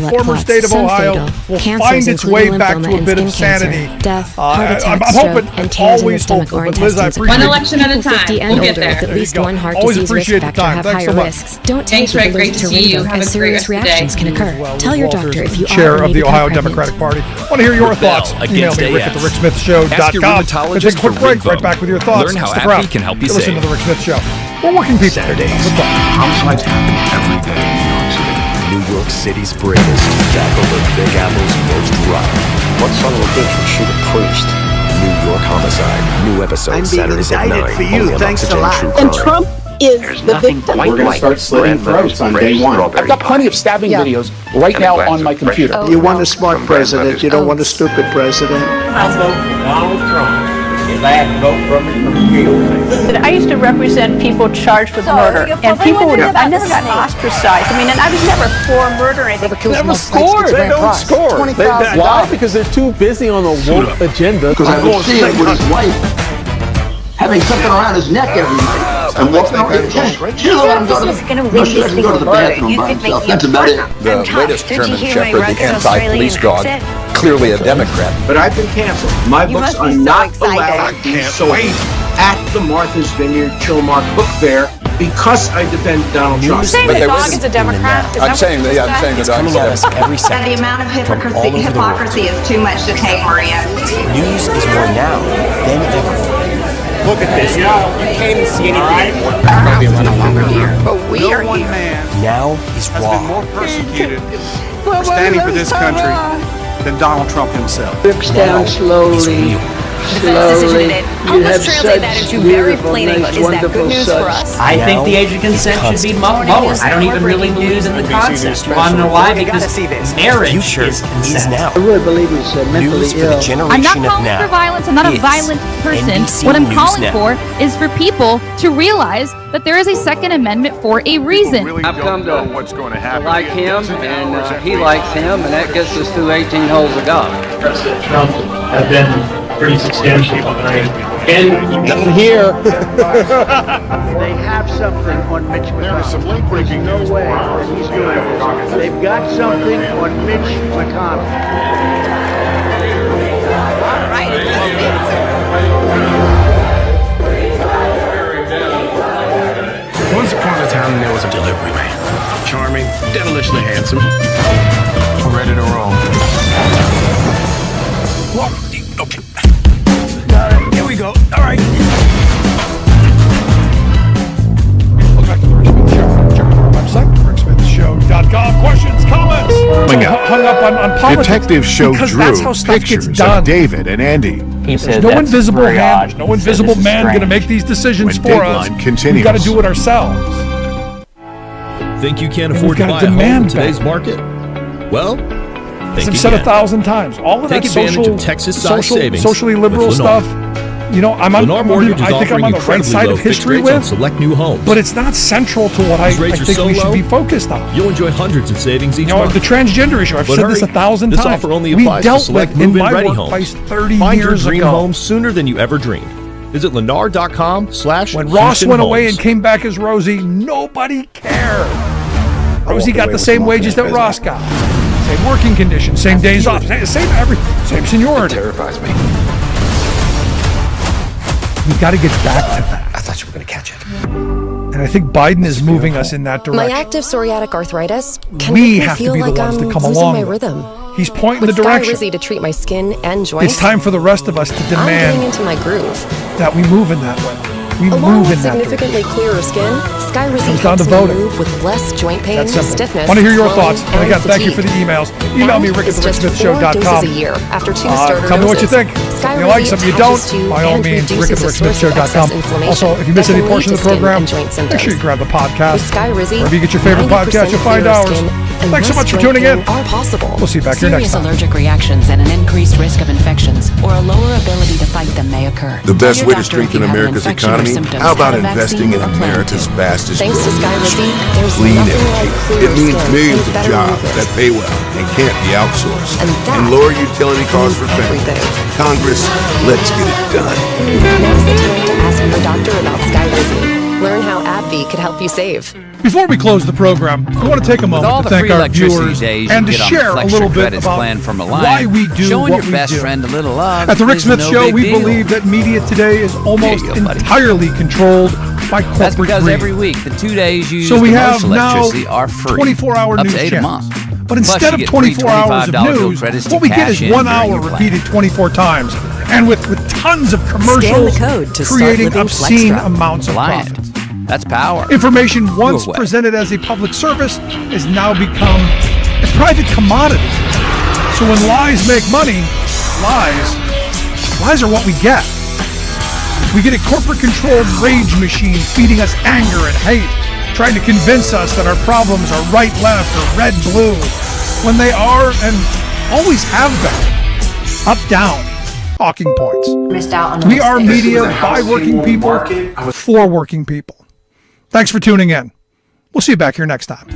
Speaker 6: former state of Ohio will find its way back to a bit of sanity. I'm hoping, always hopeful, but Liz, I appreciate
Speaker 5: one election at a time. We'll get there.
Speaker 6: At least one heart disease risk factor have higher risks.
Speaker 5: Don't take the belief to rainbow, as serious reactions can occur.
Speaker 6: Tell your doctor if you are of the Ohio Democratic Party. Want to hear your thoughts? Email me, Rick at thericksmithshow.com. Let's take a quick break. Right back with your thoughts.
Speaker 21: Learn how Happy can help you save.
Speaker 6: Listen to The Rick Smith Show. We're working people.
Speaker 21: Saturdays.
Speaker 8: Homicides happen every day in New York City.
Speaker 7: New York City's bravest tackle the Big Apple's most rough.
Speaker 13: What son of a bitch would shoot a priest?
Speaker 7: New York Homicide. New episode Saturdays at 9.
Speaker 13: For you. Thanks a lot. And Trump is the victim.
Speaker 7: We're going to start slitting throats on day one.
Speaker 13: I've got plenty of stabbing videos right now on my computer. You want a smart president. You don't want a stupid president.
Speaker 26: I vote for Donald Trump.
Speaker 14: his last note from jail.
Speaker 15: I used to represent people charged with murder, and people would. I never got ostracized. I mean, and I was never for murder or anything.
Speaker 17: Never scored. They don't score. Why? Because they're too busy on the woke agenda.
Speaker 18: Because I was seeing it with his wife having something around his neck every night. I'm walking around. She let him go to the bathroom by himself. That's about it.
Speaker 19: The latest German Shepherd, the anti-police dog, clearly a Democrat.
Speaker 28: But I've been canceled. My books are not allowed to be sold at the Martha's Vineyard Chilmark Book Fair because I defend Donald Trump.
Speaker 15: You're saying the dog is a Democrat?
Speaker 19: I'm saying the dog is
Speaker 20: every second. The amount of hypocrisy is too much to take, Maria.
Speaker 22: News is more now than ever.
Speaker 17: Look at this. You can't even see anything.
Speaker 15: Our house is no longer here, but we are
Speaker 17: one
Speaker 15: here.
Speaker 17: man
Speaker 22: now is
Speaker 17: has
Speaker 22: raw.
Speaker 17: been more persecuted for standing for this country than Donald Trump himself.
Speaker 15: Breaks down slowly. Slowly. You have such beautiful, nice, wonderful sons.
Speaker 23: I think the age of consent should be lower. I don't even really believe in the concept. You want to know why? Because marriage is consent.
Speaker 15: I really believe he's mentally ill.
Speaker 24: I'm not calling for violence. I'm not a violent person. What I'm calling for is for people to realize that there is a Second Amendment for a reason.
Speaker 30: I've come to what's going to happen. Like him, and he likes him, and that gets us through 18 holes of golf.
Speaker 31: President Trump has been pretty substantial behind.
Speaker 17: And here.
Speaker 15: They have something on Mitch McConnell.
Speaker 12: There is some link breaking
Speaker 15: no way that he's doing this. They've got something on Mitch McConnell. All right.
Speaker 27: Once upon a time, there was a delivery man. Charming, devilishly handsome. Ready to roll. Okay. Here we go. All right.
Speaker 6: Welcome back to the Rick Smith Show. Check out our website, ricksmithshow.com. Questions, comments. Hung up on politics.
Speaker 3: Detectives show
Speaker 6: because
Speaker 3: Drew
Speaker 6: that's how stuff
Speaker 3: pictures
Speaker 6: gets done.
Speaker 3: of David and Andy.
Speaker 1: He said
Speaker 6: no invisible hand, no invisible man going to make these decisions
Speaker 3: When
Speaker 6: for us.
Speaker 3: Dateline continues.
Speaker 6: We've got to do it ourselves.
Speaker 32: Think you can't
Speaker 6: And
Speaker 32: afford
Speaker 6: we've
Speaker 32: to
Speaker 6: got to
Speaker 32: buy a home in
Speaker 6: demand
Speaker 32: today's
Speaker 6: better.
Speaker 32: market? Well,
Speaker 6: As I've said 1,000 times, all of
Speaker 32: Take
Speaker 6: that
Speaker 32: advantage
Speaker 6: social,
Speaker 32: of Texas-sized savings
Speaker 6: socially liberal
Speaker 32: with Lennar.
Speaker 6: stuff. You know, I think I'm on the right side of history with.
Speaker 32: Select new homes.
Speaker 6: But it's not central to what I think we should be focused on.
Speaker 32: You'll enjoy hundreds in savings each
Speaker 6: You know,
Speaker 32: month.
Speaker 6: the transgender issue, I've
Speaker 32: But
Speaker 6: said
Speaker 32: hurry,
Speaker 6: this 1,000
Speaker 32: this
Speaker 6: times.
Speaker 32: offer only
Speaker 6: We
Speaker 32: applies to
Speaker 6: dealt
Speaker 32: select
Speaker 6: with in
Speaker 32: move-in
Speaker 6: my
Speaker 32: ready
Speaker 6: workplace
Speaker 32: homes.
Speaker 6: 30
Speaker 32: Find
Speaker 6: years
Speaker 32: your dream
Speaker 6: ago.
Speaker 32: home sooner than you ever dreamed. Visit Lennar.com/.
Speaker 6: When Ross went away and came back as Rosie, nobody cared. Rosie got the same wages that Ross got. Same working conditions, same days off, same everything, same seniority.
Speaker 19: It terrifies me.
Speaker 6: We've got to get back to that.
Speaker 19: I thought you were going to catch it.
Speaker 6: And I think Biden is moving us in that direction.
Speaker 25: My active psoriatic arthritis can
Speaker 6: We
Speaker 25: make me
Speaker 6: have to
Speaker 25: feel
Speaker 6: be the
Speaker 25: like
Speaker 6: ones
Speaker 25: I'm
Speaker 6: to come
Speaker 25: losing
Speaker 6: along
Speaker 25: my
Speaker 6: with.
Speaker 25: rhythm.
Speaker 6: He's pointing
Speaker 25: With
Speaker 6: the direction.
Speaker 25: Sky Rizzy to treat my skin and joints.
Speaker 6: It's time for the rest of us to
Speaker 25: I'm getting
Speaker 6: demand
Speaker 25: into my groove.
Speaker 6: that we move in that way. We
Speaker 25: Along
Speaker 6: move
Speaker 25: with
Speaker 6: in that direction.
Speaker 25: significantly clearer skin, Sky Rizzy
Speaker 6: Comes down
Speaker 25: helps
Speaker 6: to
Speaker 25: me
Speaker 6: voting.
Speaker 25: move with less joint pain,
Speaker 6: That's simple.
Speaker 25: stiffness,
Speaker 6: Want to hear your
Speaker 25: swelling,
Speaker 6: thoughts? And again, thank you for the emails. Email me, Rick at
Speaker 25: It's just 4
Speaker 6: ricksmithshow.com.
Speaker 25: doses a year after 2 starter
Speaker 6: Tell me what you
Speaker 25: doses.
Speaker 6: think.
Speaker 25: Sky
Speaker 6: If you like
Speaker 25: Rizzy
Speaker 6: something you
Speaker 25: attaches
Speaker 6: don't,
Speaker 25: to
Speaker 6: by all
Speaker 25: and
Speaker 6: means, Rick at
Speaker 25: reduces a source of
Speaker 6: ricksmithshow.com.
Speaker 25: excess inflammation
Speaker 6: Also, if you miss
Speaker 25: that
Speaker 6: any
Speaker 25: can
Speaker 6: portion
Speaker 25: lead
Speaker 6: of the
Speaker 25: to skin
Speaker 6: program,
Speaker 25: and joint
Speaker 6: make sure
Speaker 25: symptoms.
Speaker 6: you grab the podcast.
Speaker 25: With Sky Rizzy,
Speaker 6: Wherever you get your favorite podcast, you'll find
Speaker 25: 90%
Speaker 6: ours.
Speaker 25: clearer skin and
Speaker 6: Thanks so
Speaker 25: less
Speaker 6: much for
Speaker 25: joint
Speaker 6: tuning in.
Speaker 25: pain are possible.
Speaker 6: We'll see you back here next
Speaker 33: Serious
Speaker 6: time.
Speaker 33: allergic reactions and an increased risk of infections or a lower ability to fight them may occur.
Speaker 8: The best
Speaker 33: Tell
Speaker 8: way
Speaker 33: your
Speaker 8: to
Speaker 33: doctor if
Speaker 8: strengthen
Speaker 33: you have an
Speaker 8: America's
Speaker 33: infection or
Speaker 8: economy?
Speaker 33: symptoms,
Speaker 8: How about
Speaker 33: have a
Speaker 8: investing in
Speaker 33: vaccine or plan
Speaker 8: America's
Speaker 33: to.
Speaker 8: fastest
Speaker 25: Thanks to
Speaker 8: growing
Speaker 25: Sky Rizzy,
Speaker 8: industry?
Speaker 25: there's
Speaker 8: Clean
Speaker 25: nothing
Speaker 8: energy.
Speaker 25: like clearer
Speaker 8: It means
Speaker 25: skin
Speaker 8: millions
Speaker 25: and
Speaker 8: of
Speaker 25: better
Speaker 8: jobs
Speaker 25: movement.
Speaker 8: that pay well and can't be outsourced.
Speaker 25: And that
Speaker 8: lower utility costs for families.
Speaker 25: everything.
Speaker 8: Congress, let's get it done.
Speaker 25: Now's the time to ask your doctor about Sky Rizzy. Learn how AbbVie could help you save.
Speaker 6: Before we close the program, I want to take a
Speaker 9: With all
Speaker 6: moment
Speaker 9: the
Speaker 6: to thank
Speaker 9: free
Speaker 6: our
Speaker 9: electricity
Speaker 6: viewers
Speaker 9: days
Speaker 6: and
Speaker 9: you
Speaker 6: to
Speaker 9: get on the
Speaker 6: share a
Speaker 9: Flex
Speaker 6: little
Speaker 9: Your
Speaker 6: bit
Speaker 9: Credits
Speaker 6: about
Speaker 9: plan from Alliant,
Speaker 6: why we do
Speaker 9: showing
Speaker 6: what
Speaker 9: your
Speaker 6: we
Speaker 9: best
Speaker 6: do.
Speaker 9: friend a little love
Speaker 6: At the Rick
Speaker 9: is
Speaker 6: Smith
Speaker 9: no
Speaker 6: Show,
Speaker 9: big
Speaker 6: we
Speaker 9: deal.
Speaker 6: believe that media today is almost
Speaker 9: There you go, buddy.
Speaker 6: entirely controlled by corporate
Speaker 9: That's because
Speaker 6: greed.
Speaker 9: every week the 2 days you use
Speaker 6: So we
Speaker 9: the
Speaker 6: have
Speaker 9: most
Speaker 6: now
Speaker 9: electricity are free.
Speaker 6: 24-hour
Speaker 9: up
Speaker 6: news
Speaker 9: to 8 a
Speaker 6: channels.
Speaker 9: month.
Speaker 6: But
Speaker 9: Plus,
Speaker 6: instead
Speaker 9: you
Speaker 6: of
Speaker 9: get
Speaker 6: 24 hours of
Speaker 9: $325 bill
Speaker 6: news,
Speaker 9: credits to
Speaker 6: what we get
Speaker 9: cash
Speaker 6: is
Speaker 9: in
Speaker 6: 1
Speaker 9: during
Speaker 6: hour
Speaker 9: your plan.
Speaker 6: repeated 24 times, and with tons of
Speaker 25: Scan
Speaker 6: commercials
Speaker 25: the code to start
Speaker 6: creating
Speaker 25: living
Speaker 6: obscene
Speaker 25: FlexDrop.
Speaker 6: amounts of
Speaker 9: Alliant.
Speaker 6: profit.
Speaker 9: That's power.
Speaker 6: Information once
Speaker 9: way.
Speaker 6: presented as a public service has now become a private commodity. So when lies make money, lies are what we get. We get a corporate-controlled rage machine feeding us anger and hate, trying to convince us that our problems are right, left, or red, blue, when they are and always have been up, down. talking points.
Speaker 20: Missed out on
Speaker 6: We are media by working people for working people. Thanks for tuning in. We'll see you back here next time.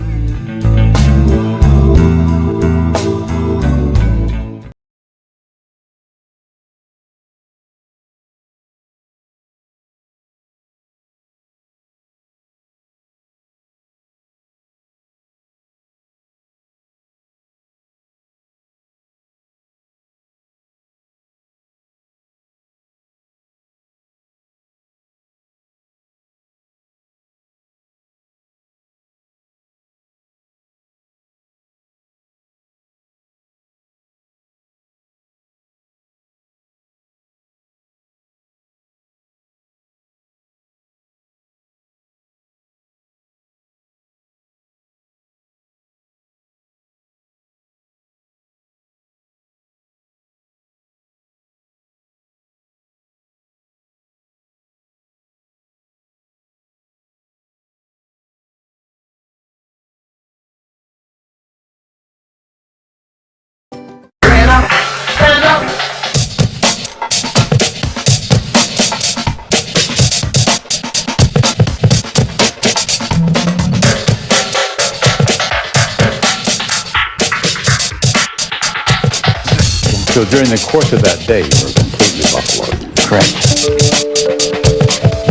Speaker 3: So during the course of that day, you were completely buffaloed.
Speaker 1: Correct.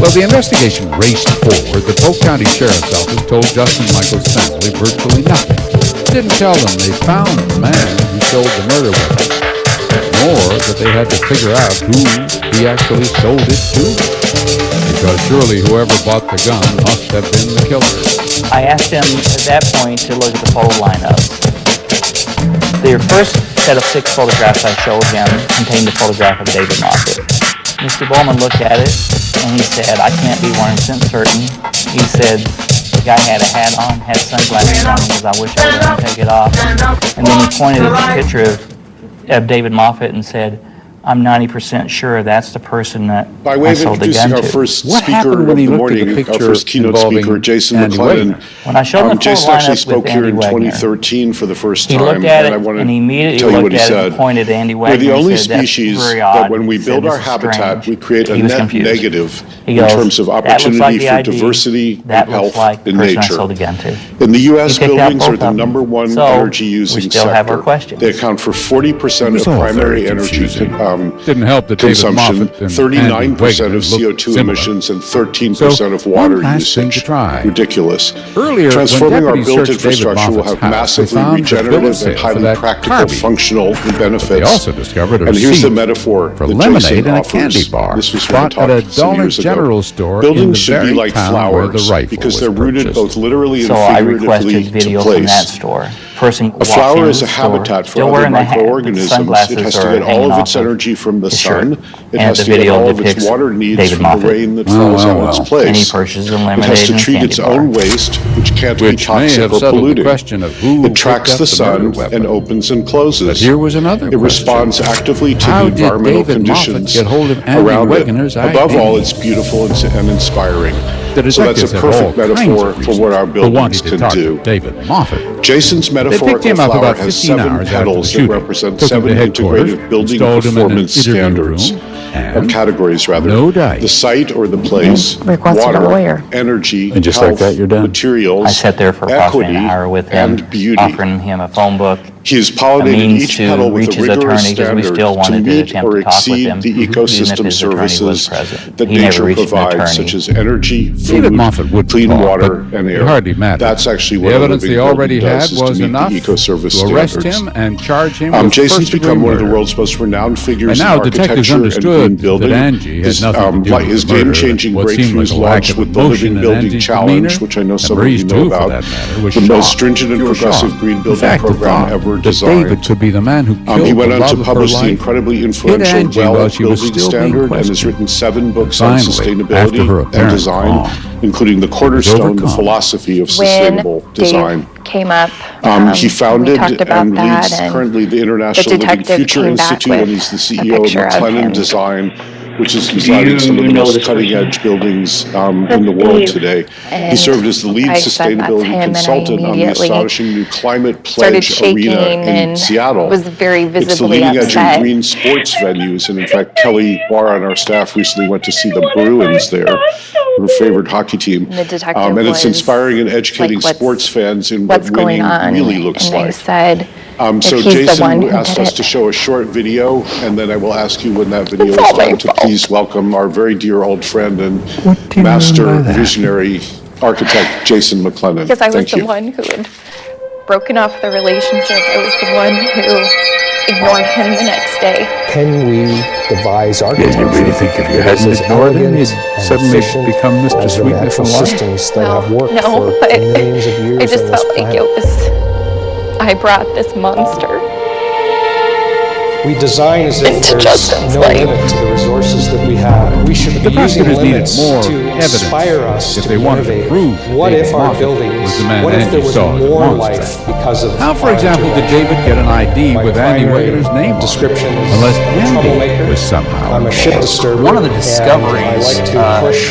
Speaker 3: Well, the investigation raced forward. The Polk County Sheriff's Office told Justin Michael's family virtually nothing. Didn't tell them they found the man who sold the murder weapon, nor that they had to figure out who he actually sold it to. Because surely whoever bought the gun must have been the killer.
Speaker 1: I asked him at that point to look at the photo lineups. The first set of 6 photographs I showed him contained the photograph of David Moffett. Mr. Bowman looked at it and he said, I can't be 100% certain. He said the guy had a hat on, had sunglasses on, because I wish I would have take it off. And then he pointed at the picture of David Moffett and said, I'm 90% sure that's the person that
Speaker 2: By way
Speaker 1: I
Speaker 2: of
Speaker 1: sold the
Speaker 2: introducing
Speaker 1: gun
Speaker 2: our
Speaker 1: to.
Speaker 2: first
Speaker 3: What
Speaker 2: speaker
Speaker 3: happened when
Speaker 2: of
Speaker 3: he
Speaker 2: the
Speaker 3: looked at the
Speaker 2: morning, our
Speaker 3: picture
Speaker 2: first keynote
Speaker 3: involving
Speaker 2: speaker, Jason
Speaker 3: Andy
Speaker 2: McClellan.
Speaker 3: Wagner?
Speaker 1: When I showed him the
Speaker 2: Jason
Speaker 1: photo
Speaker 2: actually
Speaker 1: lineup
Speaker 2: spoke
Speaker 1: with
Speaker 2: here
Speaker 1: Andy
Speaker 2: in
Speaker 1: Wagner,
Speaker 2: 2013 for the first
Speaker 1: he
Speaker 2: time,
Speaker 1: looked at
Speaker 2: and I
Speaker 1: it
Speaker 2: want
Speaker 1: and he
Speaker 2: to
Speaker 1: immediately
Speaker 2: tell you
Speaker 1: looked
Speaker 2: what he
Speaker 1: at it
Speaker 2: said.
Speaker 1: and pointed at Andy Wagner.
Speaker 2: We're the only
Speaker 1: and said, "That's
Speaker 2: species
Speaker 1: very
Speaker 2: that
Speaker 1: odd."
Speaker 2: when we
Speaker 1: He
Speaker 2: build
Speaker 1: said,
Speaker 2: our
Speaker 1: "This is
Speaker 2: habitat,
Speaker 1: strange."
Speaker 2: we create a
Speaker 1: He was
Speaker 2: net
Speaker 1: confused.
Speaker 2: negative
Speaker 1: He
Speaker 2: in
Speaker 1: goes,
Speaker 2: terms of
Speaker 1: "That looks
Speaker 2: opportunity
Speaker 1: like the
Speaker 2: for
Speaker 1: ID.
Speaker 2: diversity
Speaker 1: That
Speaker 2: and
Speaker 1: looks
Speaker 2: health
Speaker 1: like the
Speaker 2: in
Speaker 1: person I
Speaker 2: nature.
Speaker 1: sold the gun to.
Speaker 2: In the U.S.,
Speaker 1: He picked out
Speaker 2: buildings are
Speaker 1: both
Speaker 2: the
Speaker 1: of them.
Speaker 2: #1
Speaker 1: So,
Speaker 2: energy-using
Speaker 1: we still have our
Speaker 2: sector.
Speaker 1: questions.
Speaker 2: They account for 40% of primary energy
Speaker 3: Didn't help that David
Speaker 2: consumption,
Speaker 3: Moffett and
Speaker 2: 39% of
Speaker 3: Andy Wagner
Speaker 2: CO2
Speaker 3: looked
Speaker 2: emissions, and 13% of
Speaker 3: one
Speaker 2: water
Speaker 3: last thing to
Speaker 2: usage.
Speaker 3: try.
Speaker 2: Ridiculous.
Speaker 3: Earlier, when
Speaker 2: Transforming our
Speaker 3: deputies
Speaker 2: built
Speaker 3: searched David
Speaker 2: infrastructure will
Speaker 3: Moffat's
Speaker 2: have
Speaker 3: house,
Speaker 2: massively
Speaker 3: they found the bill of
Speaker 2: regenerative
Speaker 3: sale
Speaker 2: and
Speaker 3: for
Speaker 2: highly
Speaker 3: that
Speaker 2: practical
Speaker 3: Barbie.
Speaker 2: functional benefits.
Speaker 3: They also discovered a
Speaker 2: and here's the
Speaker 3: receipt
Speaker 2: metaphor
Speaker 3: for
Speaker 2: that
Speaker 3: lemonade
Speaker 2: Jason
Speaker 3: and a
Speaker 2: offers.
Speaker 3: candy bar
Speaker 2: This was
Speaker 3: bought
Speaker 2: from
Speaker 3: at a
Speaker 2: some
Speaker 3: Dollar
Speaker 2: years ago.
Speaker 3: General store in
Speaker 2: Buildings
Speaker 3: the
Speaker 2: should be
Speaker 3: very
Speaker 2: like
Speaker 3: town where the
Speaker 2: flowers
Speaker 3: rifle
Speaker 2: because
Speaker 3: was
Speaker 2: they're rooted
Speaker 3: purchased.
Speaker 2: both literally and
Speaker 1: So I
Speaker 2: figuratively
Speaker 1: requested
Speaker 2: to
Speaker 1: video from that
Speaker 2: place.
Speaker 1: store. Person
Speaker 2: A
Speaker 1: walks
Speaker 2: flower
Speaker 1: into
Speaker 2: is
Speaker 1: the
Speaker 2: a
Speaker 1: store,
Speaker 2: habitat for
Speaker 1: still
Speaker 2: other
Speaker 1: wearing the hat,
Speaker 2: microorganisms.
Speaker 1: sunglasses
Speaker 2: It has to
Speaker 1: are
Speaker 2: get all
Speaker 1: hanging
Speaker 2: of
Speaker 1: off
Speaker 2: its energy from the
Speaker 1: his
Speaker 2: sun.
Speaker 1: shirt.
Speaker 2: It
Speaker 1: And
Speaker 2: has
Speaker 1: the
Speaker 2: to get
Speaker 1: video
Speaker 2: all of its
Speaker 1: depicts
Speaker 2: water needs
Speaker 1: David
Speaker 2: from
Speaker 1: Moffett.
Speaker 2: the rain that falls on its place.
Speaker 1: And he purchases a
Speaker 2: It
Speaker 1: lemonade
Speaker 2: has to
Speaker 1: and a
Speaker 2: treat
Speaker 1: candy
Speaker 2: its
Speaker 1: bar.
Speaker 2: own waste, which can't be
Speaker 3: Which may
Speaker 2: toxic
Speaker 3: have
Speaker 2: or
Speaker 3: settled the
Speaker 2: polluting.
Speaker 3: question of who
Speaker 2: It tracks
Speaker 3: picked
Speaker 2: the
Speaker 3: up the murder
Speaker 2: sun
Speaker 3: weapon.
Speaker 2: and opens and closes.
Speaker 3: But here was another
Speaker 2: It
Speaker 3: question.
Speaker 2: responds actively to
Speaker 3: How
Speaker 2: the
Speaker 3: did
Speaker 2: environmental
Speaker 3: David Moffett
Speaker 2: conditions
Speaker 3: get hold of Andy
Speaker 2: around it.
Speaker 3: Wagner's
Speaker 2: Above
Speaker 3: ID?
Speaker 2: all, it's beautiful and inspiring.
Speaker 3: The
Speaker 2: So that's a
Speaker 3: detectives have
Speaker 2: perfect
Speaker 3: all kinds
Speaker 2: metaphor
Speaker 3: of
Speaker 2: for what our
Speaker 3: reasons for wanting
Speaker 2: buildings
Speaker 3: to
Speaker 2: can
Speaker 3: talk
Speaker 2: do.
Speaker 3: to David Moffett.
Speaker 2: Jason's
Speaker 3: They picked
Speaker 2: metaphorical
Speaker 3: him up
Speaker 2: flower
Speaker 3: about
Speaker 2: has
Speaker 3: 15
Speaker 2: 7
Speaker 3: hours after the
Speaker 2: petals that
Speaker 3: shooting,
Speaker 2: represent
Speaker 3: took him
Speaker 2: 7
Speaker 3: to headquarters,
Speaker 2: integrated building
Speaker 3: installed him in an
Speaker 2: performance
Speaker 3: interview
Speaker 2: standards.
Speaker 3: room,
Speaker 2: Of
Speaker 3: and
Speaker 2: categories, rather.
Speaker 3: no dice.
Speaker 2: The site or the place,
Speaker 24: requested a
Speaker 2: water,
Speaker 24: lawyer.
Speaker 2: energy,
Speaker 3: And just like
Speaker 2: health,
Speaker 3: that, you're done.
Speaker 2: materials,
Speaker 1: I sat there for approximately
Speaker 2: equity,
Speaker 1: an hour with him,
Speaker 2: and beauty.
Speaker 1: offering him a phone book,
Speaker 2: He has
Speaker 1: a
Speaker 2: pollinated
Speaker 1: means
Speaker 2: each
Speaker 1: to
Speaker 2: petal with
Speaker 1: reach
Speaker 2: a
Speaker 1: his
Speaker 2: rigorous
Speaker 1: attorney, because we
Speaker 2: standard
Speaker 1: still
Speaker 2: to
Speaker 1: wanted to
Speaker 2: meet
Speaker 1: attempt
Speaker 2: or
Speaker 1: to talk with
Speaker 2: exceed
Speaker 1: him,
Speaker 2: the
Speaker 1: even if
Speaker 2: ecosystem
Speaker 1: his attorney was
Speaker 2: services
Speaker 1: present.
Speaker 2: that
Speaker 1: He never
Speaker 2: nature
Speaker 1: reached an
Speaker 2: provides,
Speaker 1: attorney.
Speaker 2: such as energy,
Speaker 3: David
Speaker 2: food,
Speaker 3: Moffett would
Speaker 2: clean
Speaker 3: talk,
Speaker 2: water,
Speaker 3: but
Speaker 2: and
Speaker 3: it
Speaker 2: air.
Speaker 3: hardly mattered.
Speaker 2: That's actually
Speaker 3: The
Speaker 2: what a
Speaker 3: evidence
Speaker 2: living
Speaker 3: they already
Speaker 2: building
Speaker 3: had
Speaker 2: does, is
Speaker 3: was
Speaker 2: to meet
Speaker 3: enough
Speaker 2: the ecoservice
Speaker 3: to arrest
Speaker 2: standards.
Speaker 3: him and charge him with
Speaker 2: Jason's
Speaker 3: first-degree
Speaker 2: become one of the
Speaker 3: murder.
Speaker 2: world's most renowned figures
Speaker 3: By now,
Speaker 2: in
Speaker 3: detectives
Speaker 2: architecture and green
Speaker 3: understood
Speaker 2: building.
Speaker 3: that Angie had
Speaker 2: His,
Speaker 3: nothing to do with
Speaker 2: his
Speaker 3: the murder.
Speaker 2: game-changing
Speaker 3: What seemed like
Speaker 2: breakthroughs
Speaker 3: a lack
Speaker 2: launched
Speaker 3: of
Speaker 2: with the
Speaker 3: emotion
Speaker 2: Living
Speaker 3: in
Speaker 2: Building
Speaker 3: Angie's
Speaker 2: Challenge,
Speaker 3: demeanor,
Speaker 2: which I know
Speaker 3: and
Speaker 2: some of you
Speaker 3: Maurice,
Speaker 2: know
Speaker 3: too, for
Speaker 2: about,
Speaker 3: that matter, was
Speaker 2: the most
Speaker 3: shocked.
Speaker 2: stringent and
Speaker 3: He was
Speaker 2: progressive
Speaker 3: shocked.
Speaker 2: green
Speaker 3: In
Speaker 2: building
Speaker 3: fact, the
Speaker 2: program
Speaker 3: thought
Speaker 2: ever
Speaker 3: that
Speaker 2: designed.
Speaker 3: David could be the man who killed
Speaker 2: He went
Speaker 3: the
Speaker 2: on
Speaker 3: love
Speaker 2: to
Speaker 3: of her
Speaker 2: publish the
Speaker 3: life,
Speaker 2: incredibly
Speaker 3: hid
Speaker 2: influential
Speaker 3: Angie while she was
Speaker 2: Building
Speaker 3: still being
Speaker 2: Standard and has
Speaker 3: questioned.
Speaker 2: written 7 books on
Speaker 3: Finally, after her
Speaker 2: sustainability and
Speaker 3: apparent
Speaker 2: design,
Speaker 3: calm,
Speaker 2: including the cornerstone, the
Speaker 3: overcome.
Speaker 2: philosophy of
Speaker 24: When
Speaker 2: sustainable design.
Speaker 24: Dave came up,
Speaker 2: He
Speaker 24: we
Speaker 2: founded
Speaker 24: talked about
Speaker 2: and
Speaker 24: that,
Speaker 2: leads
Speaker 24: and
Speaker 2: currently the International Living
Speaker 24: detective
Speaker 2: Future
Speaker 24: came back
Speaker 2: Institute, and
Speaker 24: with
Speaker 2: he's the
Speaker 24: a
Speaker 2: CEO of
Speaker 24: picture of
Speaker 2: McLennan
Speaker 24: him
Speaker 2: Design, which is designing some of the most cutting-edge buildings in the world today. He served as the lead sustainability consultant on the astonishing new Climate Pledge Arena in Seattle.
Speaker 25: Was very visibly
Speaker 2: it's the leading edge
Speaker 25: upset.
Speaker 2: of green sports venues, and in fact, Kelly Barr on our staff recently went to see the Bruins there, her favorite hockey team. And it's inspiring and educating sports fans in what winning really looks like. So Jason asked us to show a short video, and then I will ask you when that video is done to please welcome our very dear old friend and master visionary architect, Jason McLennan.
Speaker 25: Because I was the one who had broken off the relationship. I was the one who ignored him the next day.
Speaker 4: Can we devise architecture?
Speaker 3: You really think if you hadn't ignored him, you'd suddenly become Mr. Sweetness and
Speaker 4: systems that have worked for millions of years
Speaker 25: I just felt like it was, I brought this monster.
Speaker 4: We design as if there's no limit to the resources that we have. We should be using limits to inspire us to innovate. What if our buildings, what if there was more life because of
Speaker 3: how, for example, did David get an ID with Andy Wagner's name on it? Unless Andy was somehow
Speaker 4: I'm a ship disturber.
Speaker 5: One of the discoveries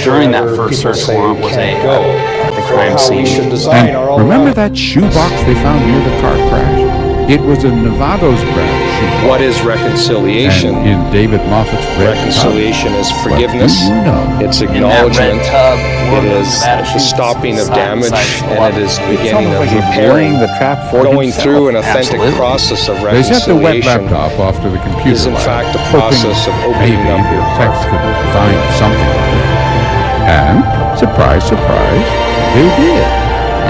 Speaker 5: during that first search warrant was the crime scene.
Speaker 3: And remember that shoebox they found near the car crash? It was a Nevado's brand shoebox.
Speaker 7: What is reconciliation?
Speaker 3: And in David Moffat's red
Speaker 7: reconciliation is forgiveness. It's acknowledgement. It is the stopping of damage, and it is beginning of repairing. Going through an authentic process of
Speaker 3: They set the wet
Speaker 7: reconciliation
Speaker 3: laptop off to the computer
Speaker 7: is in fact a process of opening up your
Speaker 3: text could find something on it. And surprise, surprise, they did.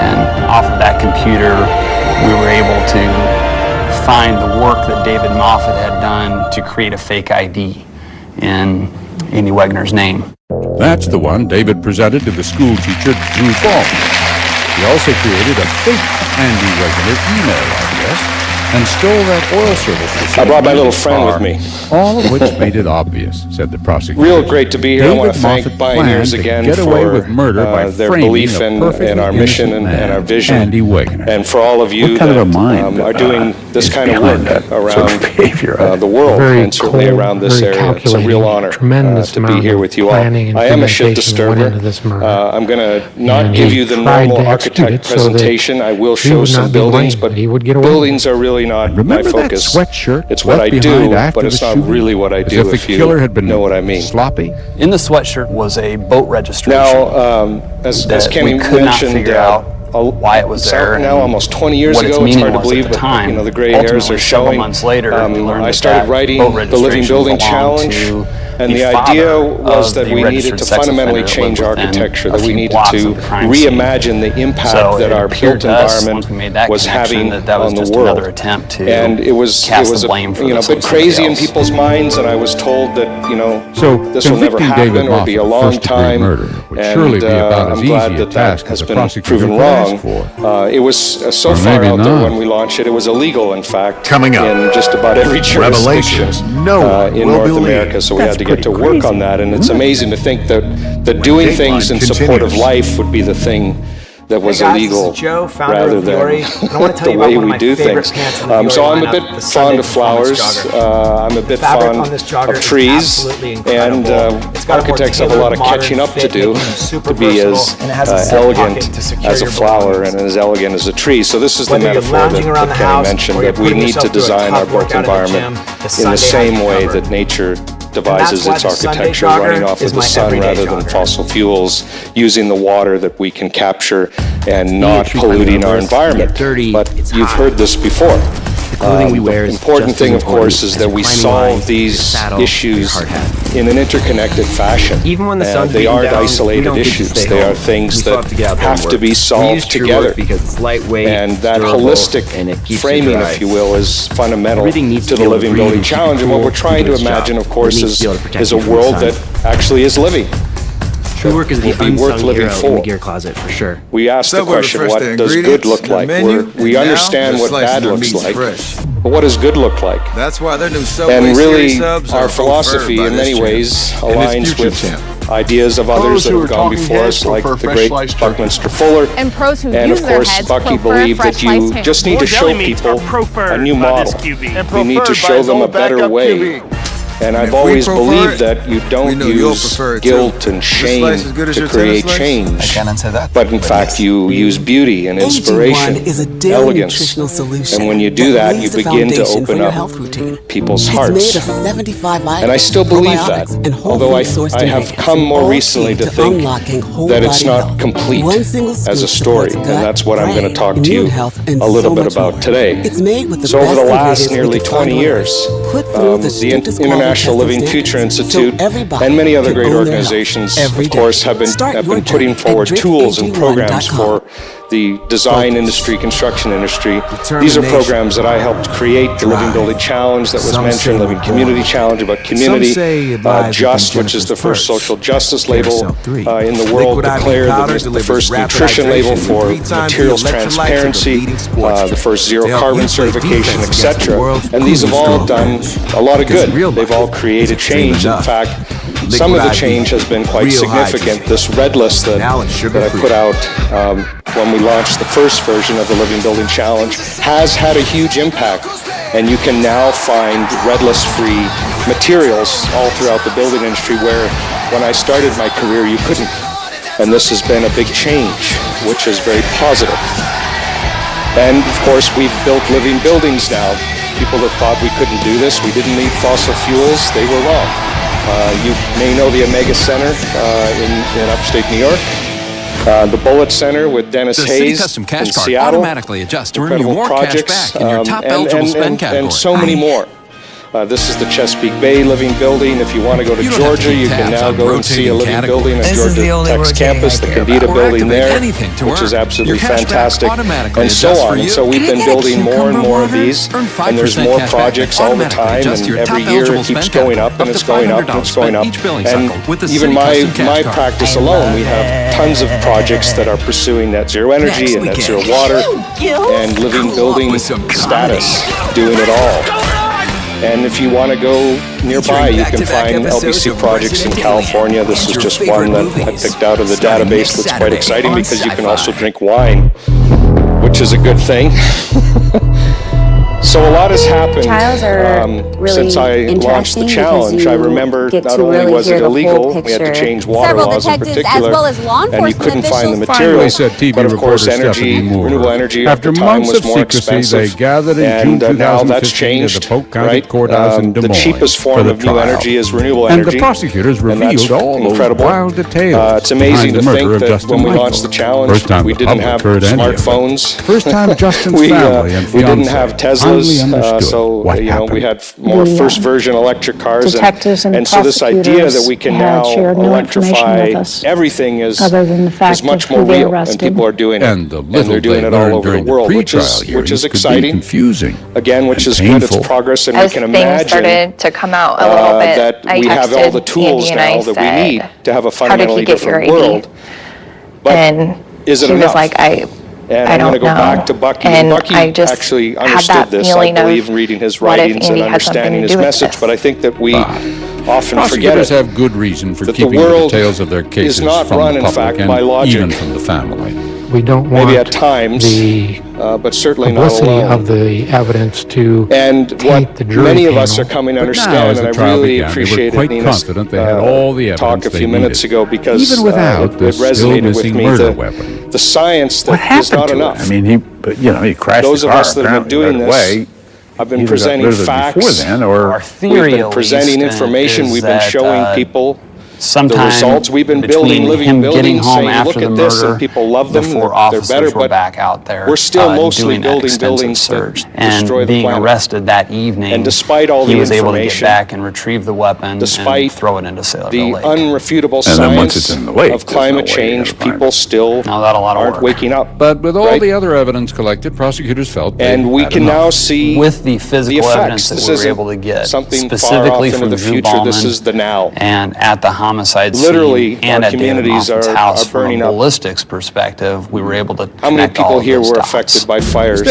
Speaker 5: And off of that computer, we were able to find the work that David Moffat had done to create a fake ID in Andy Wagner's name.
Speaker 3: That's the one David presented to the school teacher, Drew Ballman. He also created a fake Andy Wagner email address and stole that oil service receipt.
Speaker 7: I brought my little friend with me.
Speaker 3: All of which made it obvious, said the prosecutor.
Speaker 7: Real great to be here. I want to
Speaker 3: David
Speaker 7: thank Pioneers again for their belief in our mission and our vision.
Speaker 3: Andy Wagner.
Speaker 7: And for all of you that are doing this kind of work around the world and certainly around this area. It's a real honor to be here with you all. I am a ship disturber. I'm going to not give you the normal architect presentation. I will show some buildings, but buildings are really not my focus. It's what I do, but it's not really what I do, if you know what I mean.
Speaker 3: Sloppy.
Speaker 5: In the sweatshirt was a boat registration.
Speaker 7: Now, as Kenny mentioned,
Speaker 5: why it was there.
Speaker 7: Now, almost 20 years ago, it's hard to believe, but you know, the gray hairs are showing.
Speaker 5: Months later,
Speaker 7: I started writing the Living Building Challenge, and the idea was that we needed to fundamentally change architecture, that we needed to reimagine the impact that our built environment was having on the world. And it was a bit crazy in people's minds, and I was told that this will never happen or be a long time, and I'm glad that has been proven wrong. It was so far out there when we launched it. It was illegal, in fact, in just about every jurisdiction in North America. So we had to get to work on that, and it's amazing to think that doing things in support of life would be the thing that was illegal rather than the way we do things. So I'm a bit fond of flowers, I'm a bit fond of trees, and architects have a lot of catching up to do to be as elegant as a flower and as elegant as a tree. So this is the metaphor that Kenny mentioned, that we need to design our built environment in the same way that nature devises its architecture, running off of the sun rather than fossil fuels, using the water that we can capture and not polluting our environment. But you've heard this before. The important thing, of course, is that we solve these issues in an interconnected fashion.
Speaker 22: Even when the sun's
Speaker 7: they aren't
Speaker 22: down,
Speaker 7: isolated issues. They are things that have to be solved together. And that holistic framing, if you will, is fundamental to the Living Building Challenge. And what we're trying to imagine, of course, is a world that actually is living.
Speaker 22: True work is the
Speaker 7: worth
Speaker 22: unsung
Speaker 7: living
Speaker 22: hero in the gear closet, for sure.
Speaker 7: We ask the question, what does good look like? We understand what bad looks like, but what does good look like?
Speaker 12: That's why their new Subway
Speaker 7: and really,
Speaker 12: subs
Speaker 7: our
Speaker 12: are
Speaker 7: philosophy in many ways aligns with ideas of others that have gone before us, like the great Buckminster Fuller.
Speaker 24: And pros who
Speaker 7: and
Speaker 24: use
Speaker 7: of
Speaker 24: their
Speaker 7: course,
Speaker 24: heads
Speaker 7: Bucky
Speaker 24: prefer
Speaker 7: believed that
Speaker 24: fresh
Speaker 7: you
Speaker 24: sliced
Speaker 7: just need to show people a new model. We need to show them a better way. And I've always believed that you don't use guilt and shame to create change, but in fact you use beauty and inspiration, elegance. And when you do that, you begin to open up people's hearts. And I still believe that, although I have come more recently to think that it's not complete as a story. And that's what I'm going to talk to you a little bit about today. So over the last nearly 20 years, the International Living Future Institute and many other great organizations, of course, have been putting forward tools and programs for the design industry, construction industry. These are programs that I helped create. The Living Building Challenge that was mentioned, Living Community Challenge about community, JUST, which is the first social justice label in the world declared, the first nutrition label for materials transparency, the first zero carbon certification, etc. And these have all done a lot of good. They've all created change. In fact, some of the change has been quite significant. This red list that I put out when we launched the first version of the Living Building Challenge has had a huge impact. And you can now find red list-free materials all throughout the building industry where when I started my career you couldn't. And this has been a big change, which is very positive. And of course we've built living buildings now. People that thought we couldn't do this, we didn't need fossil fuels, they were wrong. You may know the Omega Center in upstate New York. The Bullitt Center with Dennis Hayes
Speaker 9: Custom Cash
Speaker 7: in
Speaker 9: Card
Speaker 7: Seattle.
Speaker 9: Automatically adjusts to earn you more
Speaker 7: projects,
Speaker 9: cash back in your top eligible spend category.
Speaker 7: and so many more. This is the Chesapeake Bay Living Building. If you want to go to Georgia, you can now go and see a living building at Georgia Tech's campus, the Candida building there, which is absolutely fantastic, and so on. And so we've been building more and more of these, and there's more projects all the time, and every year it keeps going up, and it's going up, and it's going up. And even my practice alone, we have tons of projects that are pursuing net zero energy and net zero water and living building status, doing it all. And if you want to go nearby, you can find LBC projects in California. This is just one that I picked out of the database that's quite exciting because you can also drink wine, which is a good thing. So a lot has happened since I launched the challenge. I remember not only was it illegal, we had to change water laws in particular, and you couldn't find the materials, but of course renewable energy at the time was more expensive, and now that's changed, right? The cheapest form of new energy is renewable energy,
Speaker 3: and the prosecutors revealed all
Speaker 7: incredible.
Speaker 3: Wild details.
Speaker 7: It's amazing to think that when we launched the challenge, we didn't have smartphones.
Speaker 3: First time Justin's family and
Speaker 7: we didn't have Teslas. So we had more first version electric cars, and so this idea that we can now electrify everything is much more real, and people are doing it, and they're doing it all over the world, which is exciting.
Speaker 3: Confusing.
Speaker 7: Again, which is good. It's progress, and we can imagine
Speaker 25: started to come out a little bit,
Speaker 7: that we have all the tools now that we need to have a fundamentally different world. But is it enough? And I'm going to go back to Bucky. And Bucky actually understood this, I believe, in reading his writings and understanding his message. But I think that we often forget it.
Speaker 3: Have good reason for keeping the details of their cases
Speaker 7: is not
Speaker 3: from
Speaker 7: run,
Speaker 3: the
Speaker 7: in
Speaker 3: public
Speaker 7: fact, by logic.
Speaker 3: Even from the family.
Speaker 10: We don't want
Speaker 7: maybe at times, but certainly not alone.
Speaker 10: Of the evidence to
Speaker 7: and what
Speaker 10: the jury
Speaker 7: many of
Speaker 10: panel.
Speaker 7: us are coming to understand, and I really appreciated Nina's talk a few minutes ago because it resonated with me. The science that is not enough.
Speaker 3: I mean, he crashed
Speaker 7: those of us that have been doing this. I've been presenting facts. We've been presenting information. We've been showing people the results. We've been building living buildings, saying, look at this, and people love them, they're better, but
Speaker 5: back out there,
Speaker 7: we're still mostly building buildings that destroy the planet.
Speaker 5: And being arrested that evening,
Speaker 7: and despite all the
Speaker 5: he was able to get back and retrieve the weapon
Speaker 7: despite
Speaker 5: and throw it into Sailor
Speaker 7: the
Speaker 5: Lake.
Speaker 7: Unrefutable science of climate change, people still aren't waking up.
Speaker 3: But with all the other evidence collected, prosecutors felt
Speaker 7: and we can now see
Speaker 5: with the physical evidence that we were able to get, specifically from
Speaker 7: the future. This is the now,
Speaker 5: and at the homicide
Speaker 7: literally
Speaker 5: scene and
Speaker 7: our
Speaker 5: at
Speaker 7: communities
Speaker 5: David Moffat's house
Speaker 7: are burning
Speaker 5: from a
Speaker 7: up.
Speaker 5: ballistics perspective, we were able to
Speaker 7: How many people here were affected by fires in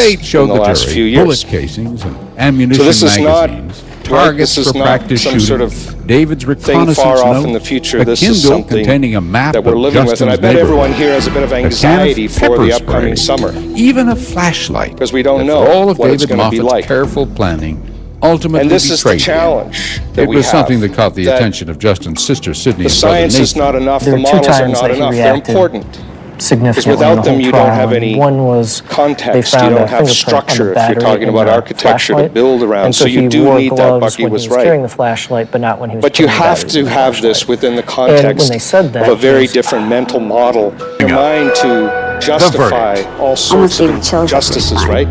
Speaker 7: the last few years?
Speaker 3: Bullet casings and ammunition
Speaker 7: so this is
Speaker 3: magazines, targets
Speaker 7: this is
Speaker 3: for
Speaker 7: not
Speaker 3: practice
Speaker 7: some
Speaker 3: shooting,
Speaker 7: sort of
Speaker 3: David's reconnaissance
Speaker 7: thing far off
Speaker 3: note,
Speaker 7: in the future.
Speaker 3: a
Speaker 7: This is
Speaker 3: Kindle
Speaker 7: something
Speaker 3: containing a map
Speaker 7: that we're
Speaker 3: of
Speaker 7: living with, and I bet everyone here has a bit of anxiety for the upcoming summer.
Speaker 3: Even a flashlight,
Speaker 7: because we don't know
Speaker 3: all of
Speaker 7: what
Speaker 3: David
Speaker 7: it's going to be
Speaker 3: Moffat's
Speaker 7: like.
Speaker 3: careful planning ultimately
Speaker 7: And this is the
Speaker 3: betrayed him.
Speaker 7: challenge that
Speaker 3: It
Speaker 7: we
Speaker 3: was
Speaker 7: have.
Speaker 3: something that caught the
Speaker 7: that
Speaker 3: attention of Justin's sister, Sydney,
Speaker 7: The
Speaker 3: and brother
Speaker 7: science is
Speaker 3: Nathan.
Speaker 7: not enough,
Speaker 11: There
Speaker 7: the
Speaker 11: were two
Speaker 7: models are
Speaker 11: times
Speaker 7: not
Speaker 11: that he
Speaker 7: enough. They're
Speaker 11: reacted
Speaker 7: important. Because
Speaker 11: significantly
Speaker 7: without
Speaker 11: in the
Speaker 7: them,
Speaker 11: whole
Speaker 7: you don't
Speaker 11: trial,
Speaker 7: have
Speaker 11: and
Speaker 7: any
Speaker 11: one was
Speaker 7: context.
Speaker 11: they
Speaker 7: You
Speaker 11: found
Speaker 7: don't
Speaker 11: a
Speaker 7: have
Speaker 11: fingerprint on the
Speaker 7: structure if you're
Speaker 11: battery
Speaker 7: talking
Speaker 11: in
Speaker 7: about
Speaker 11: the
Speaker 7: architecture to
Speaker 11: flashlight.
Speaker 7: build around.
Speaker 11: And
Speaker 7: So
Speaker 11: he
Speaker 7: you do
Speaker 11: wore
Speaker 7: need that.
Speaker 11: gloves
Speaker 7: Bucky
Speaker 11: when
Speaker 7: was
Speaker 11: he was
Speaker 7: right.
Speaker 11: carrying the flashlight, but not when he was
Speaker 7: But you
Speaker 11: putting the
Speaker 7: have
Speaker 11: batteries
Speaker 7: to
Speaker 11: in the
Speaker 7: have
Speaker 11: flashlight.
Speaker 7: this within the
Speaker 11: And when
Speaker 7: context
Speaker 11: they said that,
Speaker 7: of a very
Speaker 11: his-
Speaker 7: different mental model. Your mind to justify all sorts of injustices, right?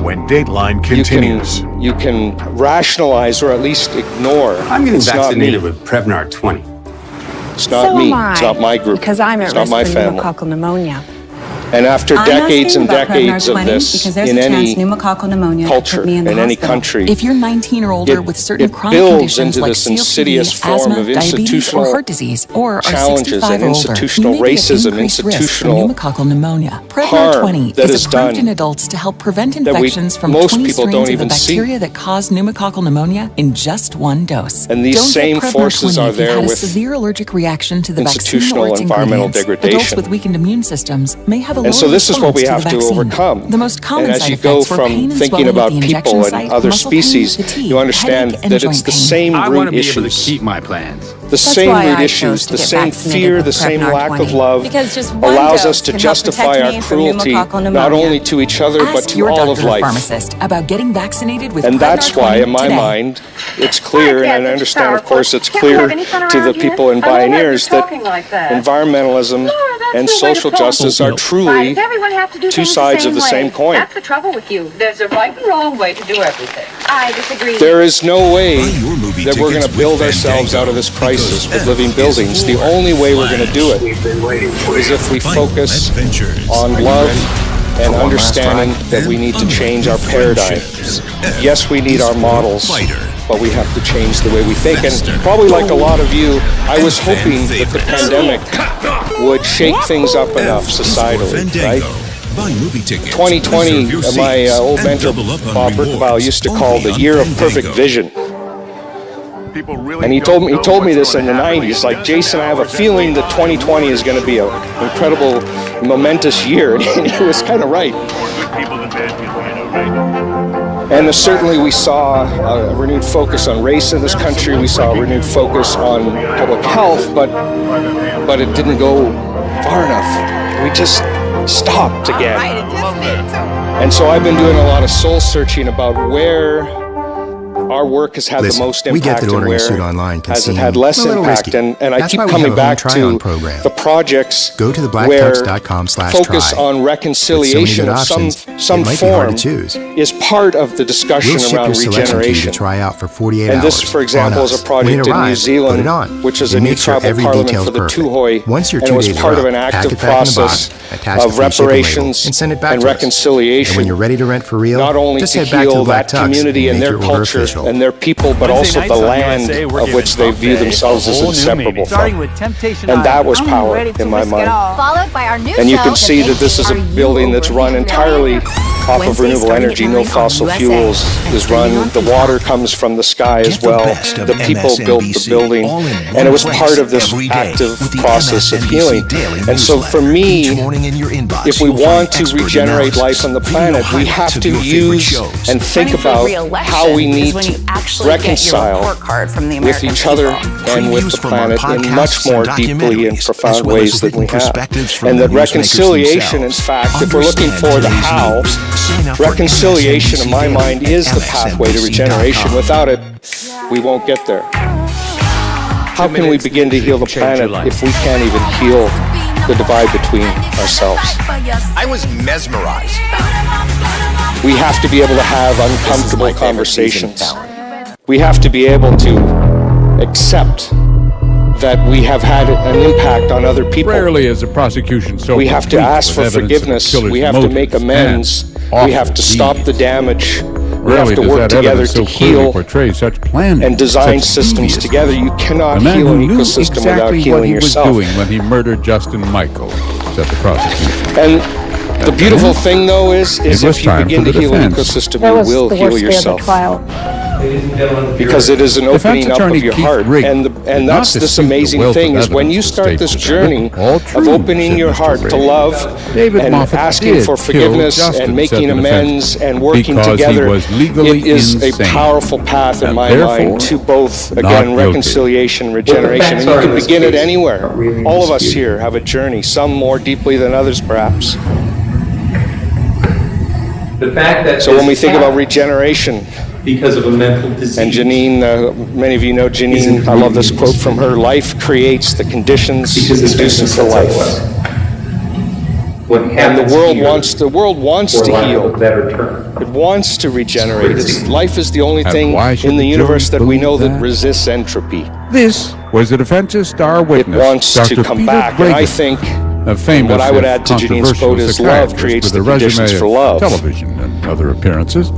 Speaker 13: When Dateline continues.
Speaker 7: You can rationalize or at least ignore.
Speaker 14: I'm getting
Speaker 7: It's not
Speaker 14: vaccinated
Speaker 7: me.
Speaker 14: with Prevnar 20.
Speaker 7: It's not
Speaker 16: So
Speaker 7: me.
Speaker 16: am I,
Speaker 7: It's not my group.
Speaker 16: Because I'm at
Speaker 7: It's not
Speaker 16: risk
Speaker 7: my
Speaker 16: for
Speaker 7: family.
Speaker 16: pneumococcal pneumonia.
Speaker 7: And after
Speaker 16: I'm
Speaker 7: decades
Speaker 16: asking
Speaker 7: and
Speaker 16: about
Speaker 7: decades
Speaker 16: Prevnar
Speaker 7: of
Speaker 16: 20
Speaker 7: this
Speaker 16: because there's
Speaker 7: in
Speaker 16: a
Speaker 7: any
Speaker 16: chance pneumococcal pneumonia could
Speaker 7: culture,
Speaker 16: put me in the
Speaker 7: any
Speaker 16: hospital.
Speaker 7: country,
Speaker 33: If you're 19 or older with certain
Speaker 7: it
Speaker 33: chronic
Speaker 7: builds
Speaker 33: conditions
Speaker 7: into
Speaker 33: like
Speaker 7: this
Speaker 33: COPD,
Speaker 7: insidious form
Speaker 33: asthma,
Speaker 7: of
Speaker 33: diabetes, or
Speaker 7: institutional
Speaker 33: heart disease, or are
Speaker 7: challenges
Speaker 33: 65
Speaker 7: and
Speaker 33: or older,
Speaker 7: institutional
Speaker 33: you may be at
Speaker 7: racism,
Speaker 33: increased risk for
Speaker 7: institutional
Speaker 33: pneumococcal pneumonia. Prevnar
Speaker 7: harm
Speaker 33: 20
Speaker 7: that is
Speaker 33: approved
Speaker 7: done
Speaker 33: in adults to help prevent
Speaker 7: that
Speaker 33: infections from
Speaker 7: most
Speaker 33: 20
Speaker 7: people
Speaker 33: strains
Speaker 7: don't
Speaker 33: of the
Speaker 7: even see.
Speaker 33: bacteria that cause pneumococcal pneumonia in just one dose.
Speaker 7: And these
Speaker 33: Don't
Speaker 7: same
Speaker 33: get Prevnar
Speaker 7: forces
Speaker 33: 20
Speaker 7: are
Speaker 33: if you've
Speaker 7: there
Speaker 33: had a
Speaker 7: with
Speaker 33: severe allergic reaction to the vaccine
Speaker 7: institutional
Speaker 33: or its
Speaker 7: environmental
Speaker 33: ingredients.
Speaker 7: degradation.
Speaker 33: Adults with weakened immune systems may have a lower
Speaker 7: And so this is what we
Speaker 33: response
Speaker 7: have
Speaker 33: the
Speaker 7: to
Speaker 33: vaccine.
Speaker 7: overcome.
Speaker 33: The most common
Speaker 7: And as
Speaker 33: side
Speaker 7: you go
Speaker 33: effects were pain
Speaker 7: from
Speaker 33: and
Speaker 7: thinking
Speaker 33: swelling at
Speaker 7: about
Speaker 33: the injection
Speaker 7: people and
Speaker 33: site,
Speaker 7: other
Speaker 33: muscle pain,
Speaker 7: species,
Speaker 33: fatigue,
Speaker 7: you understand
Speaker 33: headache, and
Speaker 7: that
Speaker 33: joint
Speaker 7: it's the
Speaker 33: pain.
Speaker 7: same
Speaker 14: I want
Speaker 7: root
Speaker 14: to be able to
Speaker 7: issues.
Speaker 14: keep my plans.
Speaker 7: The same root issues, the same fear, the same lack of love
Speaker 16: Because just one
Speaker 7: allows
Speaker 16: dose
Speaker 7: us to
Speaker 16: can help
Speaker 7: justify
Speaker 16: protect
Speaker 7: our
Speaker 16: me from
Speaker 7: cruelty
Speaker 16: pneumococcal
Speaker 7: not
Speaker 16: pneumonia.
Speaker 7: only to each other but
Speaker 33: Ask
Speaker 7: to
Speaker 33: your
Speaker 7: all
Speaker 33: doctor
Speaker 7: of
Speaker 33: or
Speaker 7: life.
Speaker 33: pharmacist about getting vaccinated with
Speaker 7: And
Speaker 33: Prevnar
Speaker 7: that's why,
Speaker 33: 20
Speaker 7: in my
Speaker 33: today.
Speaker 7: mind, it's clear, and I understand, of course, it's clear to the people in pioneers that environmentalism and social justice are truly two sides of the same coin.
Speaker 17: That's the trouble with you. There's a right and wrong way to do everything. I disagree.
Speaker 7: There is no way that we're going to build ourselves out of this crisis with living buildings. The only way we're going to do it is if we focus on love and understanding that we need to change our paradigm. Yes, we need our models, but we have to change the way we think. And probably like a lot of you, I was hoping that the pandemic would shake things up enough societally, right? 2020, my old mentor, Bob Birkabile, used to call the year of perfect vision. And he told me this in the 90s, like, Jason, I have a feeling that 2020 is going to be an incredible, momentous year. And he was kind of right. And certainly we saw a renewed focus on race in this country. We saw a renewed focus on public health, but it didn't go far enough. We just stopped again. And so I've been doing a lot of soul searching about where our work has had the most impact,
Speaker 18: we get that
Speaker 7: and
Speaker 18: ordering
Speaker 7: where
Speaker 18: a suit online can
Speaker 7: has it
Speaker 18: seem
Speaker 7: had less
Speaker 18: a little
Speaker 7: impact.
Speaker 18: risky.
Speaker 7: And I
Speaker 18: That's
Speaker 7: keep
Speaker 18: why we
Speaker 7: coming
Speaker 18: have a
Speaker 7: back
Speaker 18: home
Speaker 7: to
Speaker 18: try-on program.
Speaker 7: the projects
Speaker 18: Go to
Speaker 7: where
Speaker 18: thebblacktux.com/try.
Speaker 7: on reconciliation of some
Speaker 18: it might be hard
Speaker 7: form
Speaker 18: to choose.
Speaker 7: is part of the discussion
Speaker 18: We'll ship
Speaker 7: around
Speaker 18: your selection to you
Speaker 7: regeneration.
Speaker 18: to try out for 48
Speaker 7: And
Speaker 18: hours.
Speaker 7: this, for example,
Speaker 18: on
Speaker 7: is a
Speaker 18: us.
Speaker 7: project
Speaker 18: When it
Speaker 7: in New
Speaker 18: arrives, put it
Speaker 7: Zealand,
Speaker 18: on.
Speaker 7: which is
Speaker 18: We
Speaker 7: a new
Speaker 18: make sure
Speaker 7: tribal
Speaker 18: every
Speaker 7: parliament
Speaker 18: detail's
Speaker 7: for the
Speaker 18: perfect.
Speaker 7: Tuhoi,
Speaker 18: Once your
Speaker 7: and
Speaker 18: 2
Speaker 7: it was
Speaker 18: days
Speaker 7: part
Speaker 18: are
Speaker 7: of
Speaker 18: up,
Speaker 7: an
Speaker 18: pack
Speaker 7: active
Speaker 18: it back in the
Speaker 7: process
Speaker 18: box, attach the
Speaker 7: of
Speaker 18: free shipping label,
Speaker 7: reparations
Speaker 18: and send it back
Speaker 7: and
Speaker 18: to us.
Speaker 7: reconciliation.
Speaker 18: And when you're ready to rent for real,
Speaker 7: not only
Speaker 18: just
Speaker 7: to
Speaker 18: head back to
Speaker 7: heal
Speaker 18: the Black
Speaker 7: that
Speaker 18: Tux
Speaker 7: community and
Speaker 18: make
Speaker 7: their
Speaker 18: your order
Speaker 7: culture
Speaker 18: official.
Speaker 7: and their people, but also the land of which they view themselves as inseparable from. And that was power in my mind.
Speaker 21: Followed by our new
Speaker 7: And you
Speaker 21: show,
Speaker 7: can see that this is a building that's run entirely off of renewable energy, no fossil fuels is run. The water comes from the sky as well. The people built the building, and it was part of this active process of healing. And so for me, if we want to regenerate life on the planet, we have to use and think about how we need to reconcile with each other and with the planet in much more deeply and profound ways than we have. And that reconciliation, in fact, if we're looking for the how, reconciliation, in my mind, is the pathway to regeneration. Without it, we won't get there. How can we begin to heal the planet if we can't even heal the divide between ourselves?
Speaker 8: I was mesmerized.
Speaker 7: We have to be able to have uncomfortable conversations. We have to be able to accept that we have had an impact on other people.
Speaker 3: Rarely is a prosecution so
Speaker 7: we have to
Speaker 3: complete
Speaker 7: ask
Speaker 3: with
Speaker 7: for
Speaker 3: evidence of the
Speaker 7: forgiveness.
Speaker 3: killer's
Speaker 7: We have to make
Speaker 3: motives
Speaker 7: amends.
Speaker 3: and
Speaker 7: We have to stop the damage. We have
Speaker 3: Rarely
Speaker 7: to
Speaker 3: does
Speaker 7: work
Speaker 3: that
Speaker 7: together
Speaker 3: evidence
Speaker 7: to
Speaker 3: so clearly
Speaker 7: heal
Speaker 3: portray such planning
Speaker 7: and design
Speaker 3: such
Speaker 7: systems
Speaker 3: deviousness.
Speaker 7: together. You cannot
Speaker 3: The man
Speaker 7: heal
Speaker 3: who
Speaker 7: an
Speaker 3: knew
Speaker 7: ecosystem without
Speaker 3: exactly what
Speaker 7: healing
Speaker 3: he was
Speaker 7: yourself.
Speaker 3: doing when he murdered Justin Michael, said the prosecution.
Speaker 7: And the beautiful thing, though, is
Speaker 3: It was
Speaker 7: if you
Speaker 3: time
Speaker 7: begin
Speaker 3: for
Speaker 7: to
Speaker 3: the
Speaker 7: heal an
Speaker 3: defense.
Speaker 7: ecosystem,
Speaker 11: That
Speaker 7: you
Speaker 11: was
Speaker 7: will
Speaker 11: the
Speaker 7: heal
Speaker 11: worst day of the
Speaker 7: yourself.
Speaker 11: trial.
Speaker 7: because it is an opening up of your heart. And that's this amazing thing, is when you start this journey of opening your heart to love and asking for forgiveness and making amends and working together, it is a powerful path in my mind to both, again, reconciliation, regeneration. And you can begin it anywhere. All of us here have a journey, some more deeply than others, perhaps.
Speaker 11: The fact that
Speaker 7: so when we think about regeneration,
Speaker 11: because of a mental disease.
Speaker 7: And Janine, many of you know Janine, I love this quote from her: life creates the conditions conducive to life. And the world wants to heal. It wants to regenerate. Life is the only thing in the universe that we know that resists entropy.
Speaker 3: This was an Adventist star witness.
Speaker 7: It wants
Speaker 3: Dr.
Speaker 7: to come
Speaker 3: Peter
Speaker 7: back,
Speaker 3: Bregan,
Speaker 7: and I think
Speaker 3: a famous
Speaker 7: what I would add to Janine's quote is love creates the conditions for love.
Speaker 3: Television and other appearances,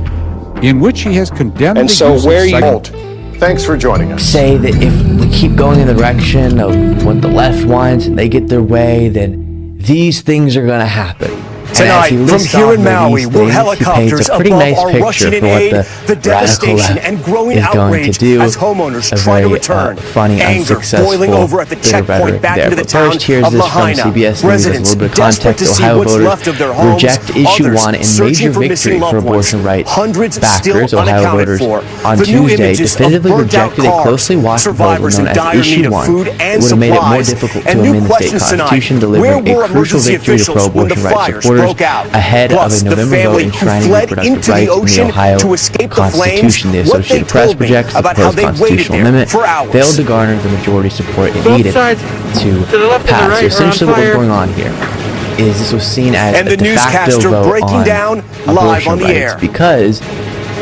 Speaker 3: in which he has condemned
Speaker 7: and
Speaker 3: the
Speaker 7: so
Speaker 3: use
Speaker 7: where
Speaker 3: of
Speaker 7: you
Speaker 13: Thanks for joining us.
Speaker 14: Say that if we keep going in the direction of what the left wants and they get their way, then these things are going to happen.
Speaker 15: Tonight, from here in Maui, we're helicopters above our rushing in aid, the devastation and growing outrage as homeowners try to return. Anger boiling over at the checkpoint back into the town of Lahaina. Residents desperate to see what's left of their homes. Others searching for missing loved ones. Hundreds still unaccounted for. The new images of burnt-out cars, survivors in dire need of food and supplies, and new questions tonight. Where were emergency officials when the fires broke out?
Speaker 14: Ahead
Speaker 15: Plus,
Speaker 14: of a
Speaker 15: the
Speaker 14: November
Speaker 15: family
Speaker 14: vote
Speaker 15: who
Speaker 14: enshrining
Speaker 15: fled
Speaker 14: reproductive
Speaker 15: into
Speaker 14: rights
Speaker 15: the ocean
Speaker 14: in the Ohio
Speaker 15: to escape the flames,
Speaker 14: Constitution. The
Speaker 15: what they
Speaker 14: Associated Press
Speaker 15: told me
Speaker 14: projects the
Speaker 15: about how
Speaker 14: proposed
Speaker 15: they waited
Speaker 14: constitutional
Speaker 15: there
Speaker 14: amendment
Speaker 15: for hours.
Speaker 14: failed to garner the majority support it needed to pass. So essentially what was going on here is this was seen as
Speaker 15: and
Speaker 14: a
Speaker 15: the
Speaker 14: de facto
Speaker 15: newscaster
Speaker 14: vote
Speaker 15: breaking
Speaker 14: on
Speaker 15: down live on the
Speaker 14: rights
Speaker 15: air.
Speaker 14: because,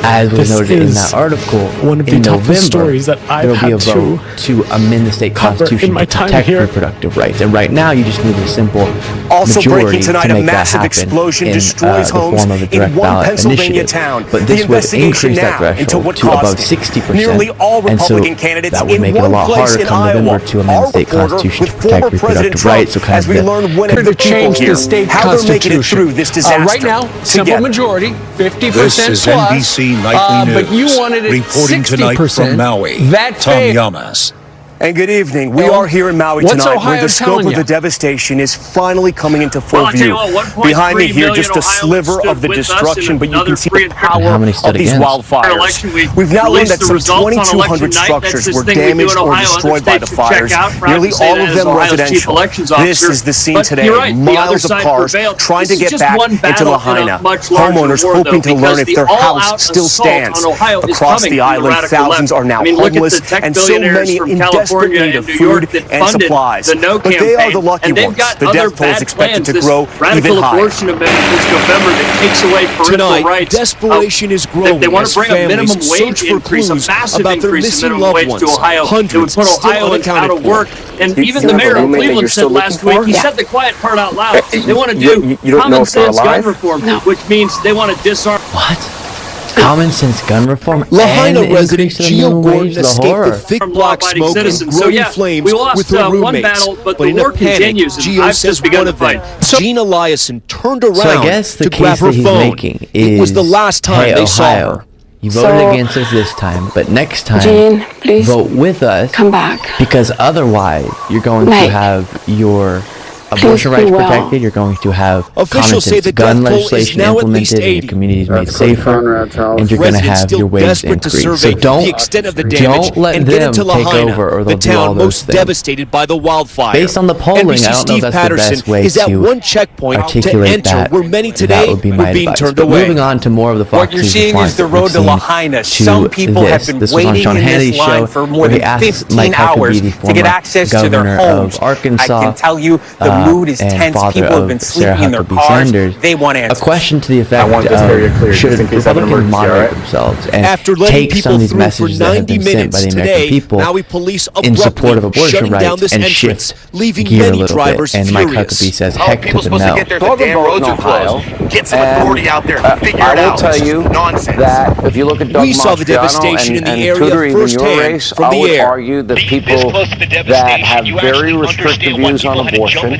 Speaker 14: as was noted in that article,
Speaker 19: one of the
Speaker 14: in
Speaker 19: toughest
Speaker 14: November,
Speaker 19: stories that
Speaker 14: there will
Speaker 19: I've
Speaker 14: be a
Speaker 19: had
Speaker 14: vote to amend the state constitution to protect reproductive rights. And right now, you just need a simple
Speaker 15: also
Speaker 14: majority
Speaker 15: breaking tonight,
Speaker 14: to make
Speaker 15: a massive
Speaker 14: that happen
Speaker 15: explosion
Speaker 14: in
Speaker 15: destroys
Speaker 14: the
Speaker 15: homes
Speaker 14: form of a
Speaker 15: in
Speaker 14: direct
Speaker 15: one
Speaker 14: ballot
Speaker 15: Pennsylvania
Speaker 14: initiative.
Speaker 15: town.
Speaker 14: But
Speaker 15: The
Speaker 14: this would
Speaker 15: investigation
Speaker 14: increase that
Speaker 15: now into
Speaker 14: threshold
Speaker 15: what
Speaker 14: to about
Speaker 15: caused it.
Speaker 14: 60%.
Speaker 15: Nearly all
Speaker 14: and so
Speaker 15: Republican candidates
Speaker 14: that would
Speaker 15: in
Speaker 14: make it a
Speaker 15: one
Speaker 14: lot
Speaker 15: place
Speaker 14: harder
Speaker 15: in
Speaker 14: come November
Speaker 15: Iowa.
Speaker 14: to amend the state constitution to protect reproductive rights. So kind
Speaker 15: as we learn when the people here, how they're making it through this disaster.
Speaker 21: Right now, simple majority, 50%
Speaker 13: This is
Speaker 21: plus.
Speaker 13: NBC Nightly News.
Speaker 21: But you wanted it
Speaker 13: reporting
Speaker 21: 60%.
Speaker 13: tonight from Maui.
Speaker 21: That
Speaker 13: Tom Yamas.
Speaker 15: And good evening. We are here in Maui
Speaker 21: What's
Speaker 15: tonight,
Speaker 21: Ohio
Speaker 15: where the scope of the devastation is finally coming into full view. Behind me here, just a sliver of the destruction, but you can see the power of these wildfires. We've now learned that some 2,200 structures were damaged or destroyed by the fires, nearly all of them residential. This is the scene today, miles of cars trying to get back into Lahaina. Homeowners hoping to learn if their house still stands. Across the island, thousands are now homeless, and so many in desperate need of food and supplies. But they are the lucky ones. The death toll is expected to grow even higher.
Speaker 21: Tonight, desperation is growing.
Speaker 11: They want to bring a minimum wage increase, a massive increase in minimum wage to Ohio. It would put Ohioans out of work. And even the mayor of Cleveland said last week, he said the quiet part out loud, they want to do common sense gun reform, which means they want to disarm.
Speaker 14: What? Common sense gun reform
Speaker 21: Lahaina
Speaker 14: and
Speaker 21: resident
Speaker 14: increase in
Speaker 21: Gio
Speaker 14: minimum
Speaker 21: Gordon
Speaker 14: wage, the
Speaker 21: escaped
Speaker 14: horror.
Speaker 21: the thick black smoke and growing flames
Speaker 11: we lost
Speaker 21: with her roommates.
Speaker 11: one battle, but
Speaker 21: But
Speaker 11: the
Speaker 21: in a
Speaker 11: war
Speaker 21: panic,
Speaker 11: continues, and
Speaker 21: Gio
Speaker 11: I've
Speaker 21: says
Speaker 11: just begun
Speaker 21: one
Speaker 11: to
Speaker 21: of them,
Speaker 11: fight.
Speaker 21: Jean Eliason, turned around
Speaker 14: So I guess the
Speaker 21: to grab
Speaker 14: case
Speaker 21: her
Speaker 14: that he's
Speaker 21: phone.
Speaker 14: making is,
Speaker 21: It was the last time
Speaker 14: hey,
Speaker 21: they
Speaker 14: Ohio,
Speaker 21: saw her.
Speaker 14: You voted against us this time, but next time,
Speaker 25: Jean, please
Speaker 14: vote with us.
Speaker 25: come back.
Speaker 14: Because otherwise, you're going to
Speaker 25: Mike,
Speaker 14: have your abortion
Speaker 25: be
Speaker 14: rights
Speaker 25: well.
Speaker 14: protected. You're going to have common
Speaker 21: Officials say
Speaker 14: sense
Speaker 21: the
Speaker 14: gun
Speaker 21: death toll is
Speaker 14: legislation
Speaker 21: now at least
Speaker 14: implemented and
Speaker 21: 80.
Speaker 14: your communities made safer, and you're going to
Speaker 21: Residents
Speaker 14: have
Speaker 21: still
Speaker 14: your wages
Speaker 21: desperate to
Speaker 14: increased. So
Speaker 21: survey
Speaker 14: don't,
Speaker 21: the extent of the damage
Speaker 14: don't let
Speaker 21: and
Speaker 14: them
Speaker 21: get into
Speaker 14: take
Speaker 21: Lahaina,
Speaker 14: over, or
Speaker 21: the
Speaker 14: they'll do all
Speaker 21: town
Speaker 14: those
Speaker 21: most
Speaker 14: things.
Speaker 21: devastated by the wildfire.
Speaker 14: Based on the polling,
Speaker 21: NBC
Speaker 14: I don't know
Speaker 21: Steve
Speaker 14: if that's
Speaker 21: Patterson
Speaker 14: the best way
Speaker 21: is at
Speaker 14: to
Speaker 21: one checkpoint to
Speaker 14: articulate
Speaker 21: enter
Speaker 14: that.
Speaker 21: where many
Speaker 14: That
Speaker 21: today
Speaker 14: would be
Speaker 21: were
Speaker 14: my
Speaker 21: being
Speaker 14: advice.
Speaker 21: turned
Speaker 14: But
Speaker 21: away.
Speaker 14: moving on to more of the Fox
Speaker 23: What you're
Speaker 14: News
Speaker 23: seeing
Speaker 14: response
Speaker 23: is the
Speaker 14: that
Speaker 23: road
Speaker 14: we've
Speaker 23: to
Speaker 14: seen
Speaker 23: Lahaina.
Speaker 14: to
Speaker 23: Some people have been
Speaker 14: this was on
Speaker 23: waiting
Speaker 14: Sean
Speaker 23: in
Speaker 14: Hannity's
Speaker 23: this line
Speaker 14: show,
Speaker 23: for more
Speaker 14: where he
Speaker 23: than
Speaker 14: asked
Speaker 23: 15
Speaker 14: Mike
Speaker 23: hours
Speaker 14: Huckabee, the
Speaker 23: to get
Speaker 14: former
Speaker 23: access to their
Speaker 14: governor
Speaker 23: homes.
Speaker 14: of Arkansas,
Speaker 23: I can tell you the mood is
Speaker 14: and
Speaker 23: tense.
Speaker 14: father
Speaker 23: People have
Speaker 14: of
Speaker 23: been
Speaker 14: Sarah
Speaker 23: sleeping in their
Speaker 14: Huckabee
Speaker 23: cars.
Speaker 14: Sanders.
Speaker 23: They want
Speaker 14: A
Speaker 23: answers.
Speaker 14: question to the effect
Speaker 23: I want this very
Speaker 14: of
Speaker 23: clear,
Speaker 14: should
Speaker 23: just in case I have an
Speaker 14: Republicans
Speaker 23: emergency,
Speaker 14: moderate
Speaker 23: all right?
Speaker 14: themselves and
Speaker 21: After letting
Speaker 14: take some
Speaker 21: people
Speaker 14: of these
Speaker 21: through for
Speaker 14: messages that have
Speaker 21: 90
Speaker 14: been sent by
Speaker 21: minutes
Speaker 14: the American
Speaker 21: today,
Speaker 14: people
Speaker 21: Maui police
Speaker 14: in support of
Speaker 21: abruptly
Speaker 14: abortion
Speaker 21: shutting down
Speaker 14: rights
Speaker 21: this
Speaker 14: and
Speaker 21: entrance,
Speaker 14: shift
Speaker 21: leaving
Speaker 14: gear a
Speaker 21: many
Speaker 14: little bit.
Speaker 21: drivers
Speaker 14: And Mike
Speaker 21: furious.
Speaker 14: Huckabee says heck to the no.
Speaker 23: Get some authority out there. Figure it out.
Speaker 26: I will tell you that if you look at Doug
Speaker 21: We saw the devastation in the area
Speaker 26: tutoring in your
Speaker 21: firsthand
Speaker 26: race,
Speaker 21: from
Speaker 26: I
Speaker 21: the
Speaker 26: would
Speaker 21: air.
Speaker 26: argue that people that have very restrictive views on abortion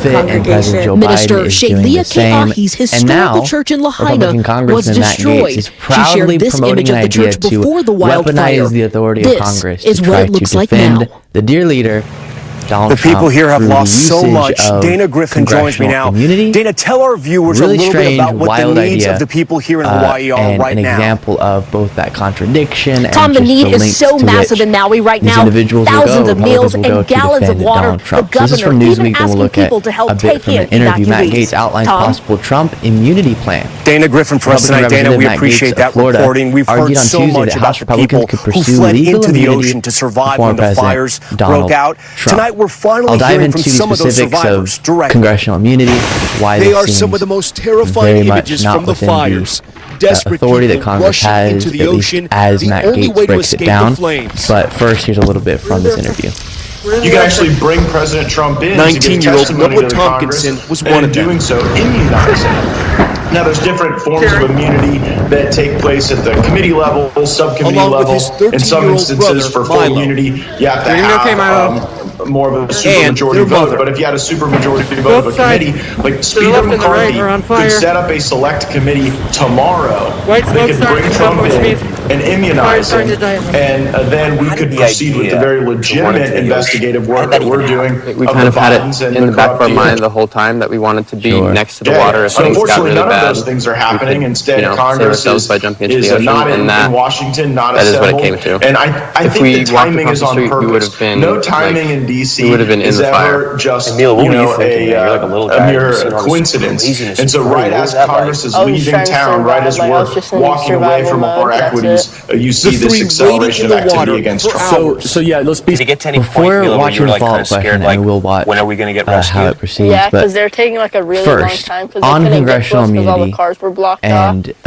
Speaker 26: Moffitt and President Joe
Speaker 6: Minister
Speaker 26: Biden is doing
Speaker 6: Shaylia
Speaker 26: the same.
Speaker 6: Keahi's
Speaker 26: And
Speaker 6: historical
Speaker 26: now,
Speaker 6: church in Lahaina
Speaker 26: Republican
Speaker 6: was
Speaker 26: Congressman Matt
Speaker 6: destroyed.
Speaker 26: Gaetz is
Speaker 6: She
Speaker 26: proudly
Speaker 6: shared this
Speaker 26: promoting
Speaker 6: image
Speaker 26: an
Speaker 6: of the
Speaker 26: idea
Speaker 6: church
Speaker 26: to
Speaker 6: before the wildfire.
Speaker 26: weaponize the authority of
Speaker 6: This
Speaker 26: Congress
Speaker 6: is
Speaker 26: to
Speaker 6: what
Speaker 26: try
Speaker 6: it
Speaker 26: to
Speaker 6: looks like
Speaker 26: defend
Speaker 6: now.
Speaker 26: the dear leader, Donald
Speaker 15: The people
Speaker 26: Trump,
Speaker 15: here have
Speaker 26: through the
Speaker 15: lost so
Speaker 26: usage
Speaker 15: much.
Speaker 26: of
Speaker 15: Dana Griffin joins me now.
Speaker 26: congressional immunity.
Speaker 15: Dana, tell our viewers
Speaker 26: Really
Speaker 15: a little
Speaker 26: strange,
Speaker 15: bit about what the
Speaker 26: wild
Speaker 15: needs
Speaker 26: idea,
Speaker 15: of the people here in Hawaii are
Speaker 26: and
Speaker 15: right
Speaker 26: an
Speaker 15: now.
Speaker 26: example of both that contradiction
Speaker 6: Tom,
Speaker 26: and
Speaker 6: the
Speaker 26: just
Speaker 6: need
Speaker 26: the
Speaker 6: is
Speaker 26: links
Speaker 6: so
Speaker 26: to
Speaker 6: massive
Speaker 26: which
Speaker 6: in Maui right
Speaker 26: these
Speaker 6: now.
Speaker 26: individuals will
Speaker 6: Thousands
Speaker 26: go,
Speaker 6: of meals
Speaker 26: Republicans will
Speaker 6: and
Speaker 26: go to
Speaker 6: gallons of
Speaker 26: defend
Speaker 6: water.
Speaker 26: Donald Trump.
Speaker 6: The
Speaker 26: So this is
Speaker 6: governor
Speaker 26: from
Speaker 6: even
Speaker 26: Newsweek, and we'll
Speaker 6: asking
Speaker 26: look at
Speaker 6: people to help
Speaker 26: a bit
Speaker 6: take
Speaker 26: from
Speaker 6: in
Speaker 26: an interview. Matt
Speaker 6: evacuees.
Speaker 26: Gaetz outlines
Speaker 6: Tom?
Speaker 26: possible Trump immunity plan.
Speaker 15: Dana Griffin for us tonight. Dana, we
Speaker 26: Matt
Speaker 15: appreciate
Speaker 26: Gaetz
Speaker 15: that
Speaker 26: of Florida
Speaker 15: reporting. We've heard
Speaker 26: argued on
Speaker 15: so
Speaker 26: Tuesday
Speaker 15: much
Speaker 26: that
Speaker 15: about
Speaker 26: House
Speaker 15: the people
Speaker 26: Republicans could
Speaker 15: who
Speaker 26: pursue
Speaker 15: fled
Speaker 26: legal
Speaker 15: into the
Speaker 26: immunity
Speaker 15: ocean to
Speaker 26: for
Speaker 15: survive
Speaker 26: former
Speaker 15: when the
Speaker 26: President
Speaker 15: fires
Speaker 26: Donald
Speaker 15: broke out.
Speaker 26: Trump.
Speaker 15: Tonight, we're finally
Speaker 26: I'll dive
Speaker 15: hearing
Speaker 26: into
Speaker 15: from
Speaker 26: the
Speaker 15: some of those
Speaker 26: specifics
Speaker 15: survivors
Speaker 26: of
Speaker 15: directly.
Speaker 26: congressional immunity, why
Speaker 15: They
Speaker 26: this
Speaker 15: are
Speaker 26: seems
Speaker 15: some of the most
Speaker 26: very
Speaker 15: terrifying
Speaker 26: much
Speaker 15: images
Speaker 26: not
Speaker 15: from the
Speaker 26: within
Speaker 15: fires.
Speaker 26: the
Speaker 15: Desperate
Speaker 26: authority that
Speaker 15: people
Speaker 26: Congress
Speaker 15: rushing
Speaker 26: has,
Speaker 15: into
Speaker 26: at
Speaker 15: the
Speaker 26: least
Speaker 15: ocean,
Speaker 26: as
Speaker 15: the
Speaker 26: Matt
Speaker 15: only
Speaker 26: Gaetz
Speaker 15: way to
Speaker 26: breaks it
Speaker 15: escape
Speaker 26: down.
Speaker 15: the flames.
Speaker 26: But first, here's a little bit from this interview.
Speaker 5: You can actually bring President Trump in
Speaker 15: 19-year-old
Speaker 5: to give testimony
Speaker 15: Noah
Speaker 5: to the
Speaker 15: Tompkinson
Speaker 5: Congress,
Speaker 15: was
Speaker 5: and
Speaker 15: one
Speaker 5: in
Speaker 15: of them.
Speaker 5: doing so, immunize him. Now, there's different forms of immunity that take place at the committee level, subcommittee
Speaker 15: Along with
Speaker 5: level.
Speaker 15: his
Speaker 5: In some
Speaker 15: 13-year-old
Speaker 5: instances,
Speaker 15: brother,
Speaker 5: for full
Speaker 15: Milo.
Speaker 5: immunity, you have to
Speaker 15: You're doing okay,
Speaker 5: have more of a
Speaker 15: And
Speaker 5: supermajority
Speaker 15: their
Speaker 5: vote.
Speaker 15: mother.
Speaker 5: But if you had a supermajority vote of a committee, like Speaker McCarthy could set up a select committee tomorrow. They could bring Trump in and immunize him, and then we could proceed with the very legitimate investigative work that we're doing.
Speaker 9: We kind of had it in the back of our mind the whole time that we wanted to be next to the water if
Speaker 5: So
Speaker 9: things got
Speaker 5: unfortunately,
Speaker 9: really
Speaker 5: none
Speaker 9: bad.
Speaker 5: of those things are happening.
Speaker 9: We could,
Speaker 5: Instead,
Speaker 9: save
Speaker 5: Congress
Speaker 9: ourselves by jumping into
Speaker 5: is
Speaker 9: the ocean,
Speaker 5: not
Speaker 9: and that,
Speaker 5: in Washington, not
Speaker 9: that is what it
Speaker 5: assembled.
Speaker 9: came to.
Speaker 5: And I
Speaker 9: If
Speaker 5: think
Speaker 9: we
Speaker 5: the
Speaker 9: walked
Speaker 5: timing
Speaker 9: across
Speaker 5: is
Speaker 9: the
Speaker 5: on
Speaker 9: street, we
Speaker 5: purpose.
Speaker 9: would have been
Speaker 5: No timing in D.C.
Speaker 9: we would have been in
Speaker 5: is
Speaker 9: the
Speaker 5: ever
Speaker 9: fire.
Speaker 5: just
Speaker 9: Emil, what were you thinking, man?
Speaker 5: a
Speaker 9: You're like a little guy.
Speaker 5: mere
Speaker 9: You've seen all this
Speaker 5: coincidence.
Speaker 9: craziness
Speaker 5: And so
Speaker 9: before.
Speaker 5: right
Speaker 9: What
Speaker 5: as
Speaker 9: was that
Speaker 5: Congress is
Speaker 9: like?
Speaker 5: leaving town, right as we're walking away from our equities, you see this acceleration of activity against Trump.
Speaker 2: So yeah, let's be.
Speaker 20: Did it get to any point,
Speaker 26: Before
Speaker 20: Mila, where you
Speaker 26: watching
Speaker 20: were
Speaker 26: the
Speaker 20: like kind
Speaker 26: follow-up
Speaker 20: of scared,
Speaker 26: question,
Speaker 20: like,
Speaker 26: and we'll watch
Speaker 20: when are we going to get
Speaker 26: how
Speaker 20: rescued?
Speaker 26: it proceeds.
Speaker 25: Yeah,
Speaker 26: but
Speaker 25: because they're taking like a really long
Speaker 26: first,
Speaker 25: time because they
Speaker 26: on
Speaker 25: couldn't get to us
Speaker 26: congressional
Speaker 25: because all the
Speaker 26: immunity
Speaker 25: cars were blocked off.
Speaker 26: and